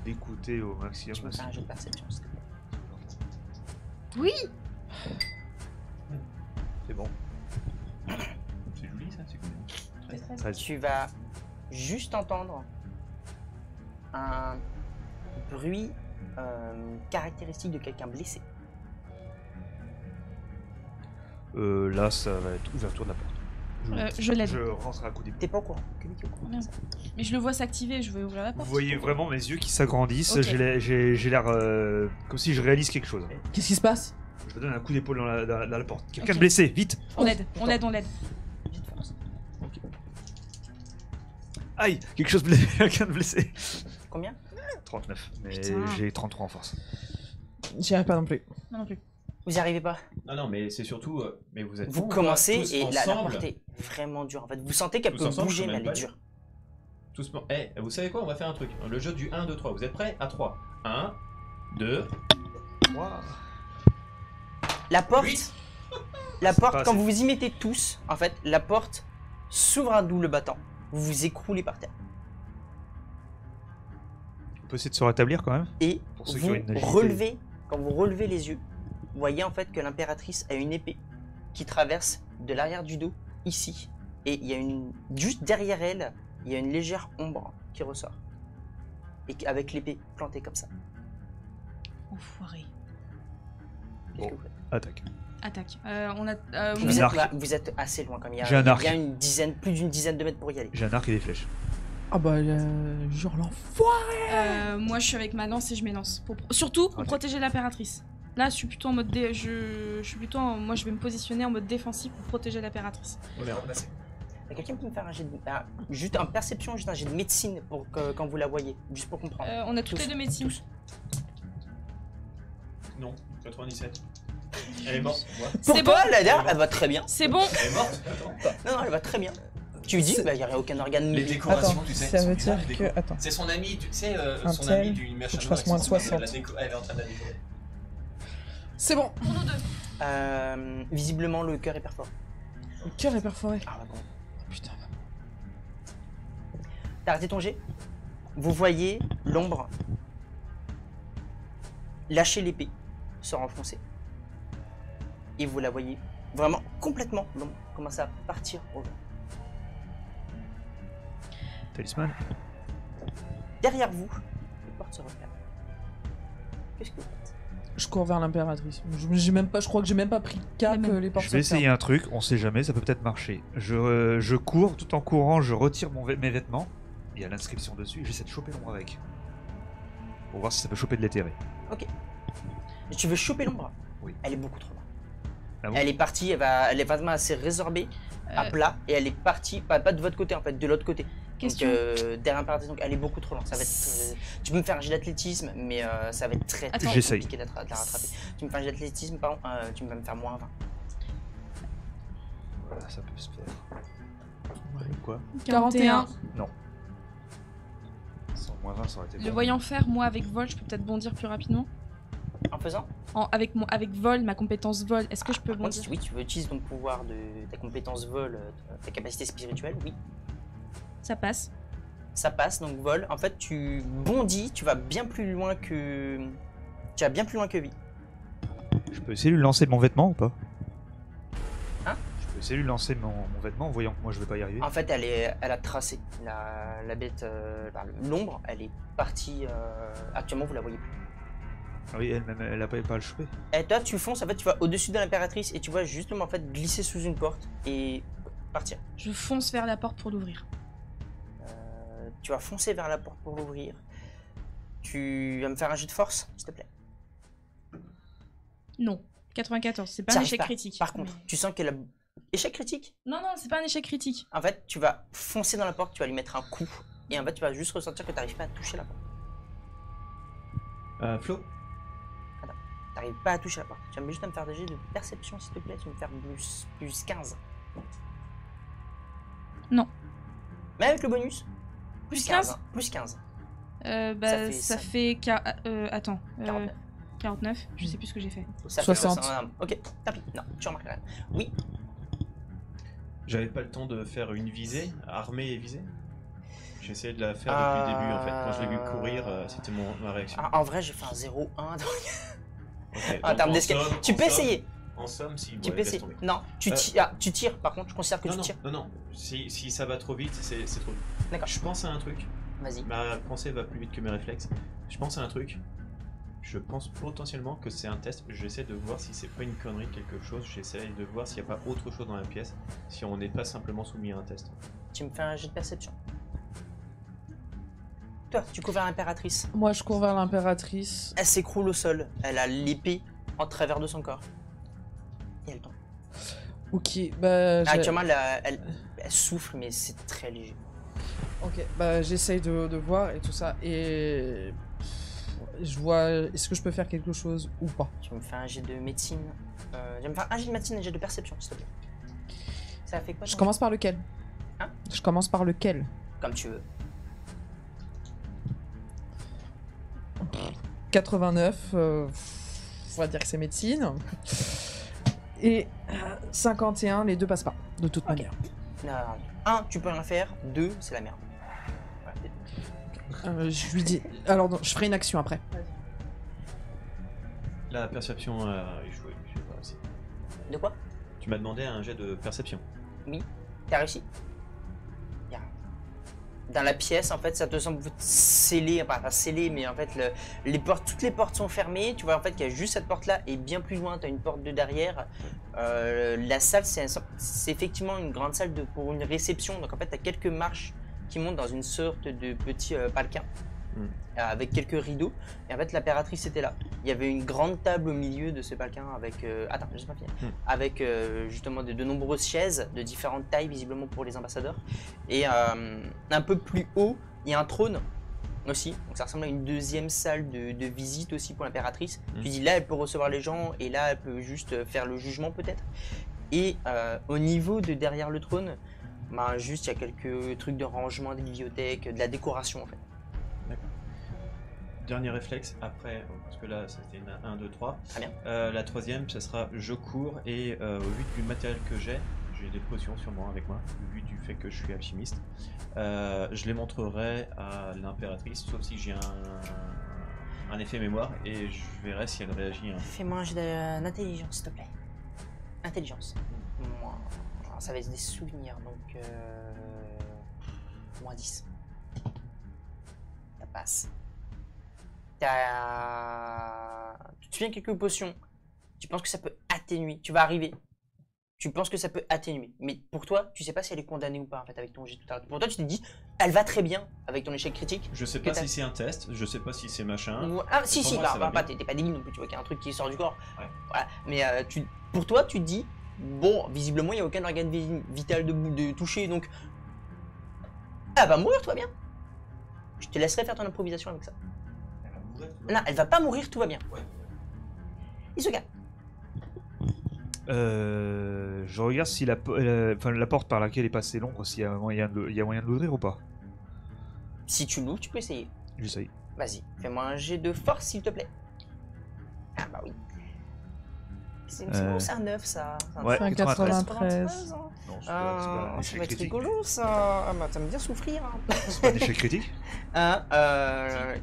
d'écouter au Tu maximum. me fais un jeu de perception, s'il te plaît. Oui. C'est bon. C'est joli ça, c'est cool. 13. Tu vas juste entendre un bruit caractéristique de quelqu'un blessé. Là, ça va être ouverture de la porte. Je l'aide. Je rentre à coup d'épaule. T'es pas au courant. Que lui qui est au courant. Merde. Mais je le vois s'activer, je vais ouvrir la Vous porte. voyez vraiment mes yeux qui s'agrandissent. Ok. J'ai l'air comme si je réalise quelque chose. Qu'est-ce qui se passe? Je donne un coup d'épaule dans la porte. Quelqu'un Ok. de blessé, vite! On l'aide, on l'aide, on l'aide. Jet de force. Aïe! Quelque chose blessé, quelqu'un de blessé. Combien 39, mais Putain. j'ai 33 en force. J'y arrive pas non plus. Non, non plus. Vous n'y arrivez pas. Non, mais c'est surtout. Mais vous êtes. Vous bons, commencez tous et la ensemble. porte est vraiment dure. En fait, vous sentez qu'elle Tous peut ensemble, bouger, je peux mais même elle est pas dure. Tous. Vous savez quoi? On va faire un truc. Le jeu du 1, 2, 3. Vous êtes prêts? À 3. 1, 2. La porte, Huit. la porte, pas quand assez. vous vous y mettez tous, en fait, la porte s'ouvre à double battant. Vous vous écroulez par terre. On peut essayer de se rétablir quand même? Et Pour ceux qui vous ont une agilité. relevez, quand vous relevez les yeux, vous voyez en fait que l'impératrice a une épée qui traverse de l'arrière du dos, ici. Et il y a juste derrière elle, il y a une légère ombre qui ressort. Et avec l'épée plantée comme ça. Enfoiré. Qu'est-ce que vous faites? Attaque. Attaque. On a. Vous Un arc. vous êtes assez loin comme il y a, J'ai un arc. il y a une dizaine, plus d'une dizaine de mètres pour y aller. J'ai un arc et des flèches. Ah bah, genre l'enfoiré. moi, je suis avec ma lance et je m'élance. Surtout pour Ok. protéger l'impératrice. Là, je suis plutôt en mode. Je suis plutôt. Moi, je vais me positionner en mode défensif pour protéger l'impératrice. Y a quelqu'un qui peut me faire un jet de... juste un perception, juste un jet de médecine pour quand vous la voyez, juste pour comprendre. On a toutes Tous. les deux médecines. Tous. Non, 97. Elle est morte. Moi. C'est Pour bon. toi, la dernière, elle va très bien. C'est bon. Elle est morte. Attends. Non, elle va très bien. Tu lui dis, C'est- bah, y a aucun organe Les mobile. décorations, Attends, tu sais. ça sont veut bizarres, dire les que... décos. Attends. C'est son ami, tu sais, Un son tel, ami du machin. faut que je fasse moins de 60. Elle est en train de la décorer. C'est bon. Pour nous deux. Visiblement, le cœur est perforé. Le cœur est perforé. Ah, ouais, bon. Putain. T'as arrêté ton jet. Vous voyez l'ombre lâcher l'épée, se renfoncer. Et vous la voyez vraiment complètement, l'ombre commence à partir au vent. Talisman. Derrière vous, les portes se referment. Qu'est-ce que vous faites? Je cours vers l'impératrice. Je crois que j'ai même pas pris cap La même. les portes Je vais se ferment. essayer un truc, on sait jamais, ça peut peut-être marcher. Je cours, tout en courant, je retire mes vêtements. Il y a l'inscription dessus, j'essaie de choper l'ombre avec. Pour voir si ça peut choper de l'éthéré. Et tu veux choper l'ombre? Oui. Elle est beaucoup trop loin. Ah bon Elle est partie, elle est vraiment assez résorbée, à plat, et elle est partie, pas de votre côté en fait, de l'autre côté. Question. Donc derrière l'impératrice, donc elle est beaucoup trop loin. Ça va être, tu peux me faire un jet d'athlétisme, mais ça va être très Attends. J'essaye. compliqué de la rattraper. Tu me fais un jet d'athlétisme, pardon, tu vas me faire moins 20. Voilà, ça peut se faire. Quoi 41. Sans moins 20, ça aurait été Le bon. voyant faire, moi avec vol, je peux peut-être bondir plus rapidement. En faisant? Avec vol, ma compétence vol, est-ce que je peux Par contre, bondir? oui, tu veux utiliser ton pouvoir de ta compétence vol, ta capacité spirituelle, oui. Ça passe. Ça passe, donc vol. En fait, tu bondis, tu vas bien plus loin que... Tu vas bien plus loin que vie. Je peux essayer de lui lancer mon vêtement ou pas Hein Je peux essayer de lui lancer mon vêtement en voyant que moi je vais pas y arriver. En fait, elle a tracé. La bête, l'ombre, elle est partie... actuellement, vous la voyez plus. Ah oui, elle-même, elle a pas à le choper. Et toi, tu fonces, en fait, tu vas au-dessus de l'impératrice et tu vois justement, en fait, glisser sous une porte et partir. Je fonce vers la porte pour l'ouvrir. Tu vas foncer vers la porte pour l'ouvrir. Tu vas me faire un jet de force, s'il te plaît. Non. 94, c'est pas Ça un arrive échec pas. critique. Par contre, Mais- tu sens qu'elle a... Échec critique. Non, non, c'est pas un échec critique. En fait, tu vas foncer dans la porte, tu vas lui mettre un coup. Et en fait, tu vas juste ressentir que tu n'arrives pas à toucher la porte. Flo, Tu n'arrives pas à toucher la porte. Tu vas juste me faire des jets de perception, s'il te plaît. Tu vas me faire plus 15. Non. Mais avec le bonus, Plus 15. 15 hein, plus 15. Ça fait attends. 49. 49, je sais plus ce que j'ai fait. Ça 60. Fait, ok, tant pis. Non, tu remarques rien. Oui, j'avais pas le temps de faire une visée, armée et visée. J'ai essayé de la faire depuis le début en fait. Quand je l'ai vu courir, c'était ma réaction. en vrai, j'ai fait un 0-1. Donc... Ok, en donc, termes en d'escape. somme- Tu en peux somme- essayer. En somme, si. Tu ouais, peux laisse essayer. tomber. Non, tu tires. Par contre, je considère que Non, tu non, tires. non. Si ça va trop vite, c'est trop vite. D'accord. Je pense à un truc. Vas-y. Ma pensée va plus vite que mes réflexes. Je pense à un truc. Je pense potentiellement que c'est un test. J'essaie de voir si c'est pas une connerie, quelque chose. J'essaie de voir s'il n'y a pas autre chose dans la pièce. Si on n'est pas simplement soumis à un test. Tu me fais un jet de perception. Toi, tu couvres l'impératrice. Moi, je cours vers l'impératrice. Elle s'écroule au sol. Elle a l'épée en travers de son corps. Et elle tombe. Ok, bah... j'ai- Actuellement, elle souffle, mais c'est très léger. Ok, bah j'essaye de voir et tout ça. Et... Je vois... Est-ce que je peux faire quelque chose ou pas? Tu me fais un jet de médecine. Je vais me faire un jet de médecine et un jet de perception, s'il te plaît. Ça fait quoi Je ton commence par lequel? Hein? Je commence par lequel? jet? Comme tu veux. 89, on va dire que c'est médecine. Et 51, les deux passent pas, de toute manière. Non, 1, tu peux rien faire. 2, c'est la merde. Voilà. Je lui dis... Alors, non, je ferai une action après. La perception a échoué. J'ai pas réussi. De quoi? Tu m'as demandé un jet de perception. T'as réussi? Y a rien. Dans la pièce, en fait, ça te semble scellé, enfin pas scellé, mais en fait, toutes les portes sont fermées. Tu vois en fait qu'il y a juste cette porte-là et bien plus loin, tu as une porte de derrière. La salle, c'est effectivement une grande salle pour une réception. Donc en fait, tu as quelques marches qui montent dans une sorte de petit palquin avec quelques rideaux. Et en fait, l'impératrice était là. Il y avait une grande table au milieu de ce palquin avec. Attends, je sais pas finir. Avec justement de nombreuses chaises de différentes tailles, visiblement pour les ambassadeurs. Et un peu plus haut, il y a un trône aussi. Donc ça ressemble à une deuxième salle de visite aussi pour l'impératrice. Mhm. Tu dis là, elle peut recevoir les gens et là, elle peut juste faire le jugement peut-être. Et au niveau de derrière le trône, bah, juste il y a quelques trucs de rangement des bibliothèques, de la décoration en fait. Dernier réflexe, après, parce que là c'était une 1, 2, 3. Très bien. La troisième, ça sera je cours et au vu du matériel que j'ai des potions sur moi avec moi, au vu du fait que je suis alchimiste. Je les montrerai à l'impératrice, sauf si j'ai un effet mémoire et je verrai si elle réagit. Fais-moi un jet d'intelligence s'il te plaît. Intelligence. Moi, ça va être des souvenirs donc moins 10. Ça passe. Tu te souviens quelques potions. Tu penses que ça peut atténuer. Tu vas arriver. Tu penses que ça peut atténuer. Mais pour toi, tu sais pas si elle est condamnée ou pas en fait avec ton jet tout à l'heure. Pour toi, tu te dis, elle va très bien avec ton échec critique. Je sais pas si c'est un test, je sais pas si c'est machin. Ah si, Pour si, moi, bah, ça va bah, bien. t'es pas débile non plus, tu vois qu'il y a un truc qui sort du corps. Ouais. Voilà. Mais pour toi, tu te dis, bon, visiblement, il n'y a aucun organe vital de toucher, donc elle va mourir, tout va bien. Je te laisserai faire ton improvisation avec ça. Elle va mourir, tu vois. Non, elle va pas mourir, tout va bien. Ouais. Il se calme. Je regarde si la porte par laquelle est passée l'ombre, s'il y a moyen de l'ouvrir ou pas. Si tu l'ouvres, tu peux essayer. J'essaye. Vas-y, fais-moi un jet de force, s'il te plaît. Ah bah oui. C'est bon, c'est un 9, ça. Ouais, C'est un 93. Non, c'est Ah, pas un ça va échec être critique. rigolo, ça. Ah bah, ça me bien souffrir. Hein. C'est pas un échec critique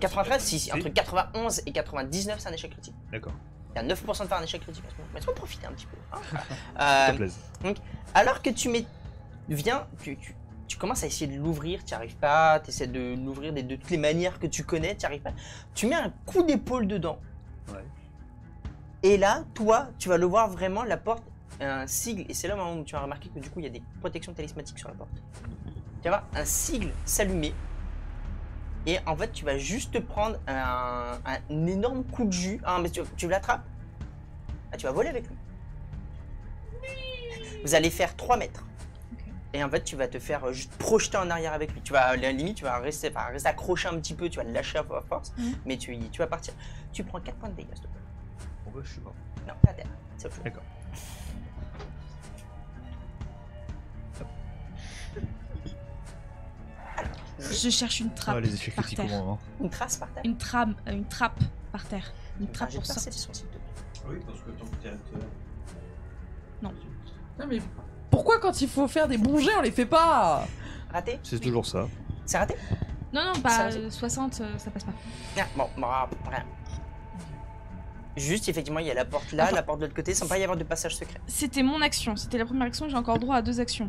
93, si, Si. entre 91 et 99, c'est un échec critique. D'accord. Il y a 9% de faire un échec critique en ce moment. Laisse-moi profiter un petit peu. Hein. Ça plaise. Alors que tu viens, tu commences à essayer de l'ouvrir, tu n'y arrives pas, tu essaies de l'ouvrir de toutes les manières que tu connais, tu n'y arrives pas. Tu mets un coup d'épaule dedans. Ouais. Et là, toi, tu vas le voir vraiment, la porte, un sigle, et c'est là où tu vas remarquer que du coup, il y a des protections talismatiques sur la porte. Tu vas voir un sigle s'allumer. Et en fait, tu vas juste prendre un énorme coup de jus. Ah, mais tu l'attrapes. Ah, tu vas voler avec lui. Vous allez faire 3 mètres. Et en fait, tu vas te faire juste projeter en arrière avec lui. Tu vas, à la limite, tu vas rester accroché un petit peu, tu vas le lâcher à force, mais tu vas partir. Tu prends 4 points de dégâts, s'il te plaît. Bon bah je suis mort. Non, pas à terre. C'est autre chose. D'accord. Je cherche une trappe Ah, les échecs par critiques au terre. moment. Une trace par terre. Une trappe par terre. Une trappe pour sortir. perception, s'il te plaît. Oui, parce que tant que t'es acteur. Non. Non, mais pourquoi quand il faut faire des bons jets, on les fait pas? Raté? C'est toujours ça. C'est raté? Non, Ça pas aussi. 60, ça passe pas. Ah, bon, rien. Juste, effectivement, il y a la porte là, Attends. la porte de l'autre côté, sans pas y avoir de passage secret. C'était mon action, c'était la première action, j'ai encore droit à 2 actions.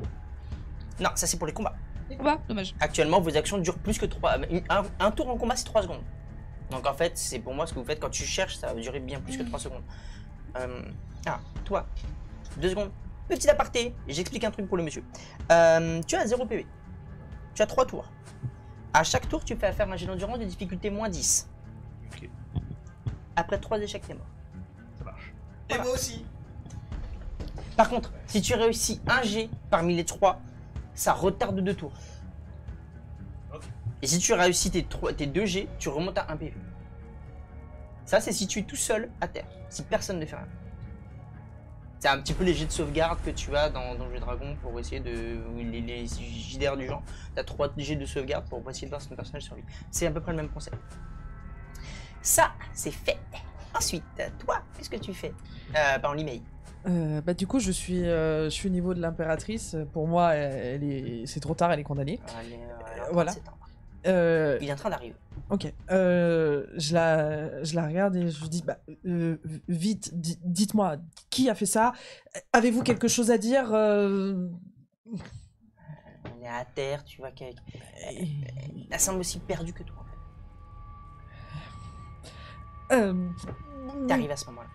Non, ça c'est pour les combats. Bah, dommage. Actuellement, vos actions durent plus que 3. Un tour en combat, c'est 3 secondes. Donc en fait, c'est pour moi ce que vous faites quand tu cherches, ça va durer bien plus que 3 secondes. Toi, 2 secondes. Petit aparté, j'explique un truc pour le monsieur. Tu as 0 PV. Tu as 3 tours. À chaque tour, tu fais faire un jet d'endurance de difficulté moins 10. Ok. Après 3 échecs, t'es mort. Ça marche. Et moi aussi. Par contre, si tu réussis un jet parmi les 3, ça retarde de 2 tours. Ok. Et si tu réussis tes 2 jets, tu remontes à 1 PV. Ça, c'est si tu es tout seul à terre, si personne ne fait rien. C'est un petit peu les jets de sauvegarde que tu as dans le jeu Dragon pour essayer de. Les JDR du genre. Tu as 3 jets de sauvegarde pour essayer de voir si ton personnage survit. C'est à peu près le même concept. Ça, c'est fait. Ensuite, toi, qu'est-ce que tu fais en l'email. Bah du coup je suis au niveau de l'impératrice. Pour moi c'est trop tard, elle est condamnée. Voilà. Il est en train d'arriver. Ok. Je la regarde et je lui dis vite, dites-moi qui a fait ça. Avez-vous quelque chose à dire? On est à terre, tu vois qu'elle semble aussi perdue que toi. T'arrives à ce moment-là.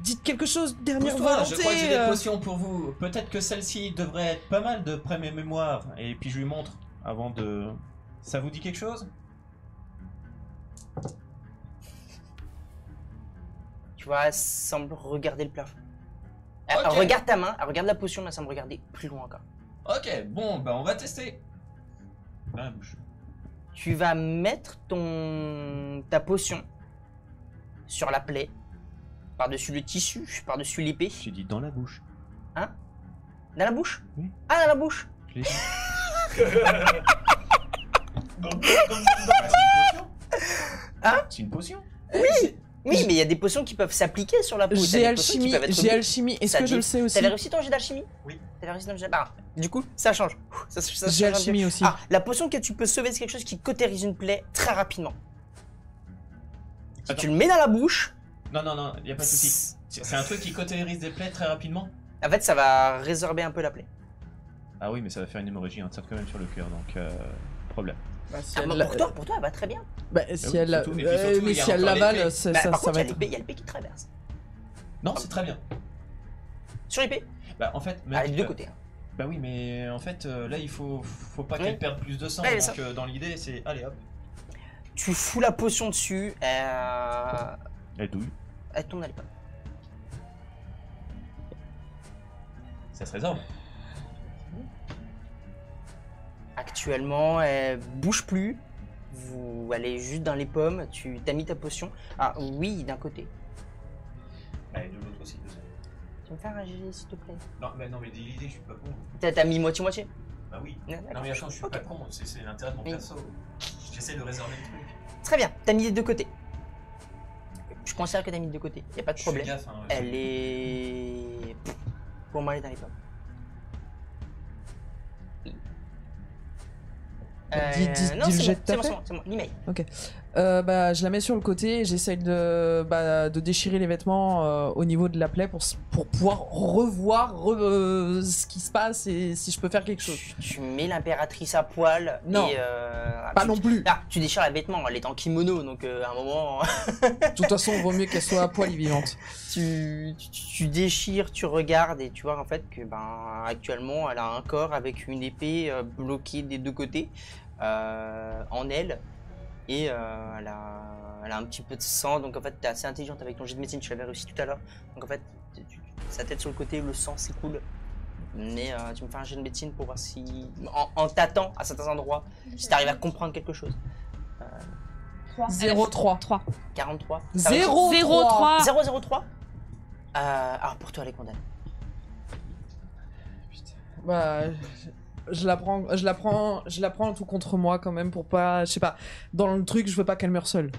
Dites quelque chose, dernière Pousse-toi, volonté. je crois que j'ai des potions pour vous. Peut-être que celle-ci devrait être pas mal d'après mes mémoires. Et puis je lui montre avant de... Ça vous dit quelque chose? Tu vois, elle semble regarder le plafond. Elle Ok. regarde ta main, elle regarde la potion, mais elle semble regarder plus loin encore. Ok, bon, bah on va tester. Dans la bouche. Tu vas mettre ta potion sur la plaie, par-dessus le tissu, par-dessus l'épée. J'ai dit dans la bouche. Hein? Dans la bouche? Oui. Ah, dans la bouche? Je l'ai dit. Hein? C'est une potion. Oui, mais il y a des potions qui peuvent s'appliquer sur la peau. J'ai alchimie, est-ce que je le sais aussi? T'avais réussi ton jet d'alchimie? Oui. T'avais réussi ton jet d'alchimie. Du coup, ça change. Ça J'ai change un peu. alchimie aussi. Ah, la potion que tu peux sauver, c'est quelque chose qui cautérise une plaie très rapidement. Si Attends. tu le mets dans la bouche... Non, y a pas de souci. C'est un truc qui cautérise des plaies très rapidement. En fait, ça va résorber un peu la plaie. Ah oui, mais ça va faire une hémorragie interne quand même sur le cœur, donc problème. Bah, si Ah, elle bah, la- pour toi, elle va très bien. Bah, oui, si elle, surtout, et puis surtout, mais il y a si elle encore l'avale, l'épée. ça, Bah, ça, par ça contre, va il y a être. l'épée qui traverse. Non, c'est très bien. Sur l'épée? Bah en fait, Ah, les deux côtés. Hein. Bah oui, mais en fait, là il faut pas Oui. qu'elle perde plus de sang. Ouais, mais donc dans l'idée, c'est allez hop. Tu fous la potion dessus, Elle douille. elle tombe dans les pommes. Ça se résorbe. Actuellement, elle bouge plus. Elle est juste dans les pommes. Tu t'as mis ta potion. Ah oui, d'un côté. Allez, de l'autre aussi. désolé. Tu veux me faire un GG s'il te plaît? Non, mais l'idée, je suis pas con. T'as mis moitié-moitié? Bah oui. Ouais, Non, d'accord. mais attends, je suis Ok. pas con. C'est l'intérêt de mon Oui. perso. J'essaie de réserver le truc. Très bien, t'as mis les deux côtés. Je considère que t'as mis les deux côtés. Y a pas de Je fais problème. gaffe, hein, Elle est. Pour moi, elle est dans les pommes. Dis non, le c'est jet bon, de c'est ta bon, fait. c'est bon, c'est bon. L'email. Bah, je la mets sur le côté et j'essaye de déchirer les vêtements au niveau de la plaie pour pouvoir revoir ce qui se passe et si je peux faire quelque chose. Tu mets l'impératrice à poil. Non. Et, Pas tu- non plus. Ah, tu déchires les vêtements, elle est en kimono, donc à un moment, De toute façon, il vaut mieux qu'elle soit à poil et vivante. tu déchires, tu regardes et tu vois en fait que actuellement elle a un corps avec une épée bloquée des deux côtés en elle et elle a un petit peu de sang, donc en fait t'es assez intelligente avec ton jet de médecine, tu l'avais réussi tout à l'heure, donc en fait sa tête sur le côté, le sang s'écoule. Mais tu me fais un jet de médecine pour voir si, en tâtant à certains endroits, si t'arrives à comprendre quelque chose. 0,3. 3. 43. 0,3. 003. Alors pour toi, les condamnes. Bah, je la prends tout contre moi quand même pour pas, je sais pas, dans le truc, je veux pas qu'elle meure seule.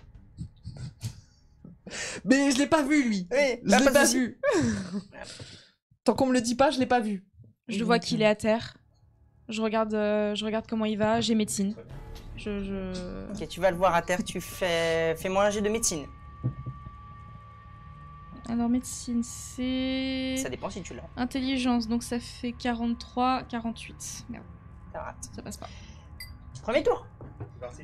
Mais je l'ai pas vu lui. Oui, Je l'ai pas vu. Tant qu'on me le dit pas, je l'ai pas vu. Je vois qu'il est à terre. Je regarde comment il va. J'ai médecine. Ok, tu vas le voir à terre, fais-moi un jet de médecine. Alors médecine, c'est Ça dépend si tu l'as. intelligence, donc ça fait 43, 48. Merde, Ça rate. ça passe pas. Premier tour. C'est parti.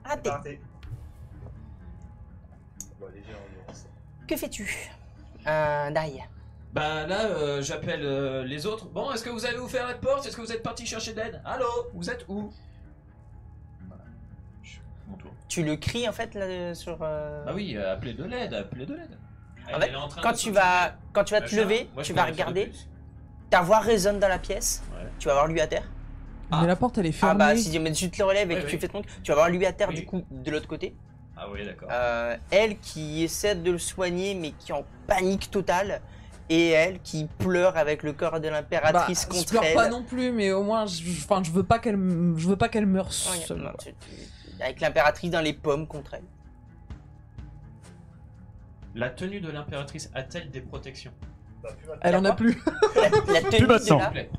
Raté. Parti. Bon, léger endurance. Que fais-tu Dai. Bah là, j'appelle les autres. Bon, est-ce que vous allez ouvrir la porte? Est-ce que vous êtes partis chercher de l'aide? Allô? Vous êtes où? Voilà. Mon tour. Tu le cries en fait là sur. Bah oui, appelez de l'aide, appelez de l'aide. En fait, quand tu vas te lever, tu vas regarder. Ta voix résonne dans la pièce. Ouais. Tu vas voir lui à terre. Ah. Mais la porte elle est Ah fermée. bah si tu te le relèves et Oui, que oui. tu fais ton truc, tu vas voir lui à terre Oui. du coup de l'autre côté. Ah oui, d'accord. Elle qui essaie de le soigner mais qui est en panique totale. Et elle qui pleure avec le corps de l'impératrice je contre pleure elle. pas non plus, mais au moins, je veux pas qu'elle meure Ouais, seule. non, avec l'impératrice dans les pommes contre elle. La tenue de l'impératrice a-t-elle des protections? Elle en a plus. La tenue maintenant. de S'il vous là. plaît.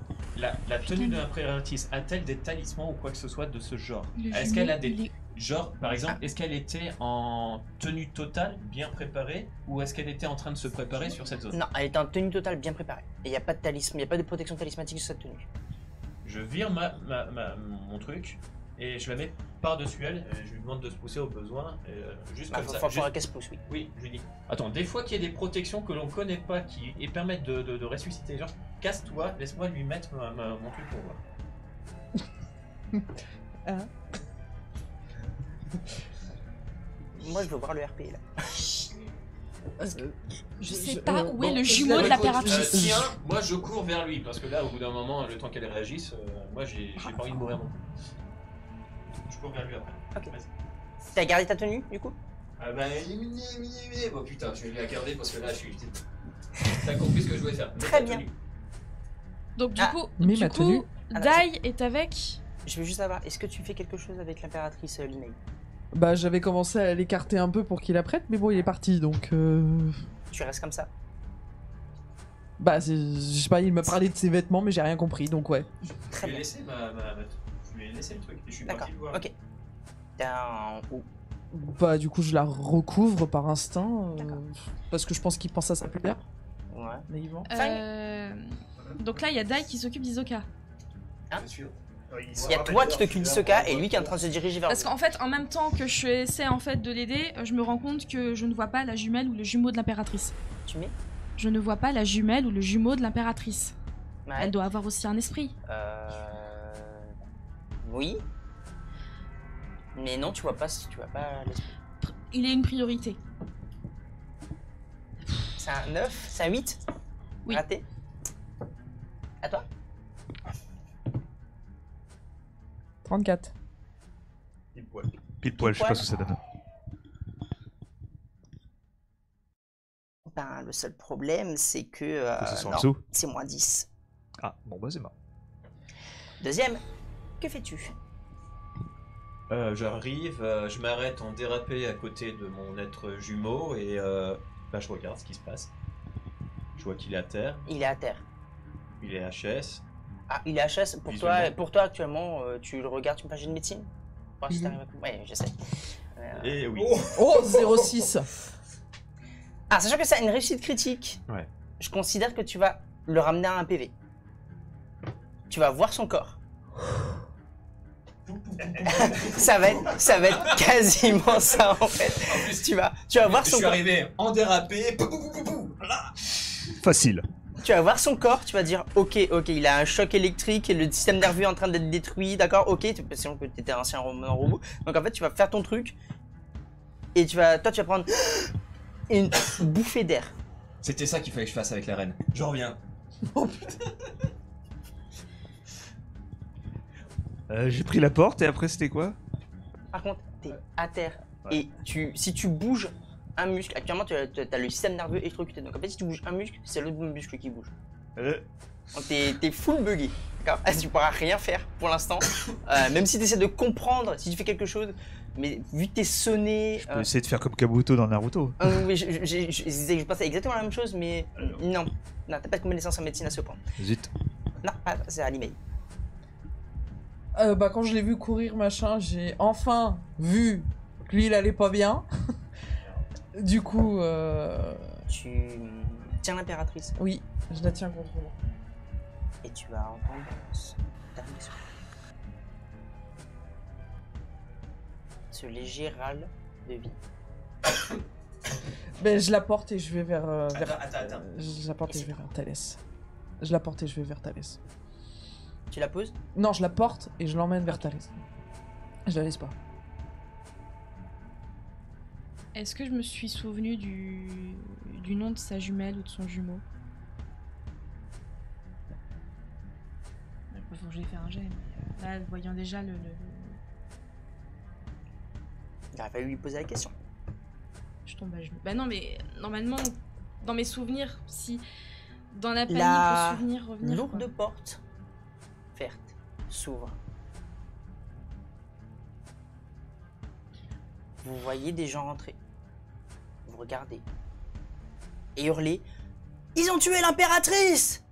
La tenue de l'impératrice a-t-elle des talismans ou quoi que ce soit de ce genre? Le Est-ce qu'elle a jumeau, des... Genre, par exemple, est-ce qu'elle était en tenue totale, bien préparée, ou est-ce qu'elle était en train de se préparer sur cette zone? Non, elle est en tenue totale bien préparée. Et il n'y a pas de talisman, il a pas de protection talismatique sur cette tenue. Je vire mon truc, et je la mets par-dessus elle, et je lui demande de se pousser au besoin, juste Bah, comme ça. faudra juste- qu'elle se pousse, oui. Oui, je lui dis. Attends, des fois qu'il y a des protections que l'on connaît pas et permettent de ressusciter les gens, casse-toi, laisse-moi lui mettre mon truc pour voir. Moi, je veux voir le RP là. Je sais pas où est Bon, le je jumeau de l'avais- l'impératrice. Tiens, moi je cours vers lui, parce que là, au bout d'un moment, le temps qu'elle réagisse, moi j'ai pas envie de mourir non plus. Je cours vers lui après. Ok. Vas-y. T'as gardé ta tenue du coup? Ah bah, bon putain, je vais la garder parce que là, je suis. T'as compris ce que je voulais faire. Très bien. Donc du Ah, coup, mais ma tenue. Dai est avec. Je veux juste savoir, est-ce que tu fais quelque chose avec l'impératrice Linnaeus? Bah, j'avais commencé à l'écarter un peu pour qu'il apprête, mais bon, il est parti, donc... Tu restes comme ça? Bah, je sais pas, il m'a parlé de ses vêtements, mais j'ai rien compris, donc ouais. Je Très lui ai bien. laissé je lui ai laissé le truc et je suis D'accord, parti le voir. ok. T'as un... Bah, du coup, je la recouvre par instinct, D'accord. parce que je pense qu'il pense à sa pudeur, Ouais. naïvement. Donc là, il y a Dai qui s'occupe d'Isoka. Bien sûr. Il y a toi qui t'occupes d'Hisoka et lui qui est en train de se diriger vers Parce vous. qu'en fait, en même temps que je essaie en fait de l'aider, je me rends compte que je ne vois pas la jumelle ou le jumeau de l'impératrice. Tu mets? Je ne vois pas la jumelle ou le jumeau de l'impératrice. Ouais. Elle doit avoir aussi un esprit. Oui. Mais non, tu vois pas l'esprit. Il est une priorité. C'est un 9? C'est un 8? Oui. Raté? À toi? 34. Il poil. Pile poil, je sais pas ce que ça donne. Ben, le seul problème, c'est que... Que ce soit en non, dessous. c'est moins 10. Ah, bon bah c'est mort. Deuxième, que fais-tu? J'arrive, je m'arrête en dérapé à côté de mon être jumeau et bah, je regarde ce qui se passe. Je vois qu'il est à terre, Il est à terre. il est HS. Ah, il est HS. Visuellement. Pour toi actuellement, tu le regardes, tu me fais un jet de médecine? Voir si Mhm. t'arrives à... Ouais, je sais. Et oui. Oh, 06. Ah, sachant que ça a une réussite critique, Ouais. je considère que tu vas le ramener à un PV. Tu vas voir son corps. ça va être quasiment ça en fait. Tu vas voir Je son suis corps. arrivé en dérapé. Pou, pou, pou, pou, pou, voilà. Facile. Tu vas voir son corps, tu vas dire ok, il a un choc électrique et le système nerveux est en train d'être détruit, d'accord, ok, sinon que t'étais un ancien robot. Donc en fait tu vas faire ton truc et tu vas prendre une bouffée d'air. C'était ça qu'il fallait que je fasse avec la reine. Je reviens. J'ai pris la porte et après c'était quoi? Par contre, t'es à terre Ouais. et si tu bouges un muscle, actuellement tu as le système nerveux électrocuté, donc en fait si tu bouges un muscle, c'est l'autre muscle qui bouge. Donc t'es full buggé, d'accord? Tu pourras rien faire pour l'instant, même si tu essaies de comprendre, si tu fais quelque chose, mais vu que t'es sonné... Je peux essayer de faire comme Kabuto dans Naruto. oui, je pensais exactement la même chose, mais non, t'as pas de connaissance en médecine à ce point. Zut. Non, c'est à l'email. Bah, quand je l'ai vu courir, machin, j'ai enfin vu que lui, il allait pas bien. Du coup, Tu tiens l'impératrice oui, je la tiens contre moi. et tu vas entendre dernier son. Ce léger râle de vie. Ben, je la porte et je vais vers... Attends. Je la porte et je vais vers Thalès. Je la porte et je vais vers Thalès. Tu la poses? Non, je la porte et je l'emmène vers Thalès. Je la laisse pas. Est-ce que je me suis souvenu du nom de sa jumelle ou de son jumeau? Il faut que je lui fasse un jet, mais là, voyant déjà le... Il aurait fallu lui poser la question. Je tombe à genoux. Bah non, mais normalement, dans mes souvenirs, si dans la panique, La le souvenir revenir... Lourde quoi. porte verte s'ouvre. Vous voyez des gens rentrer. Vous regardez. Et hurler. Ils ont tué l'impératrice!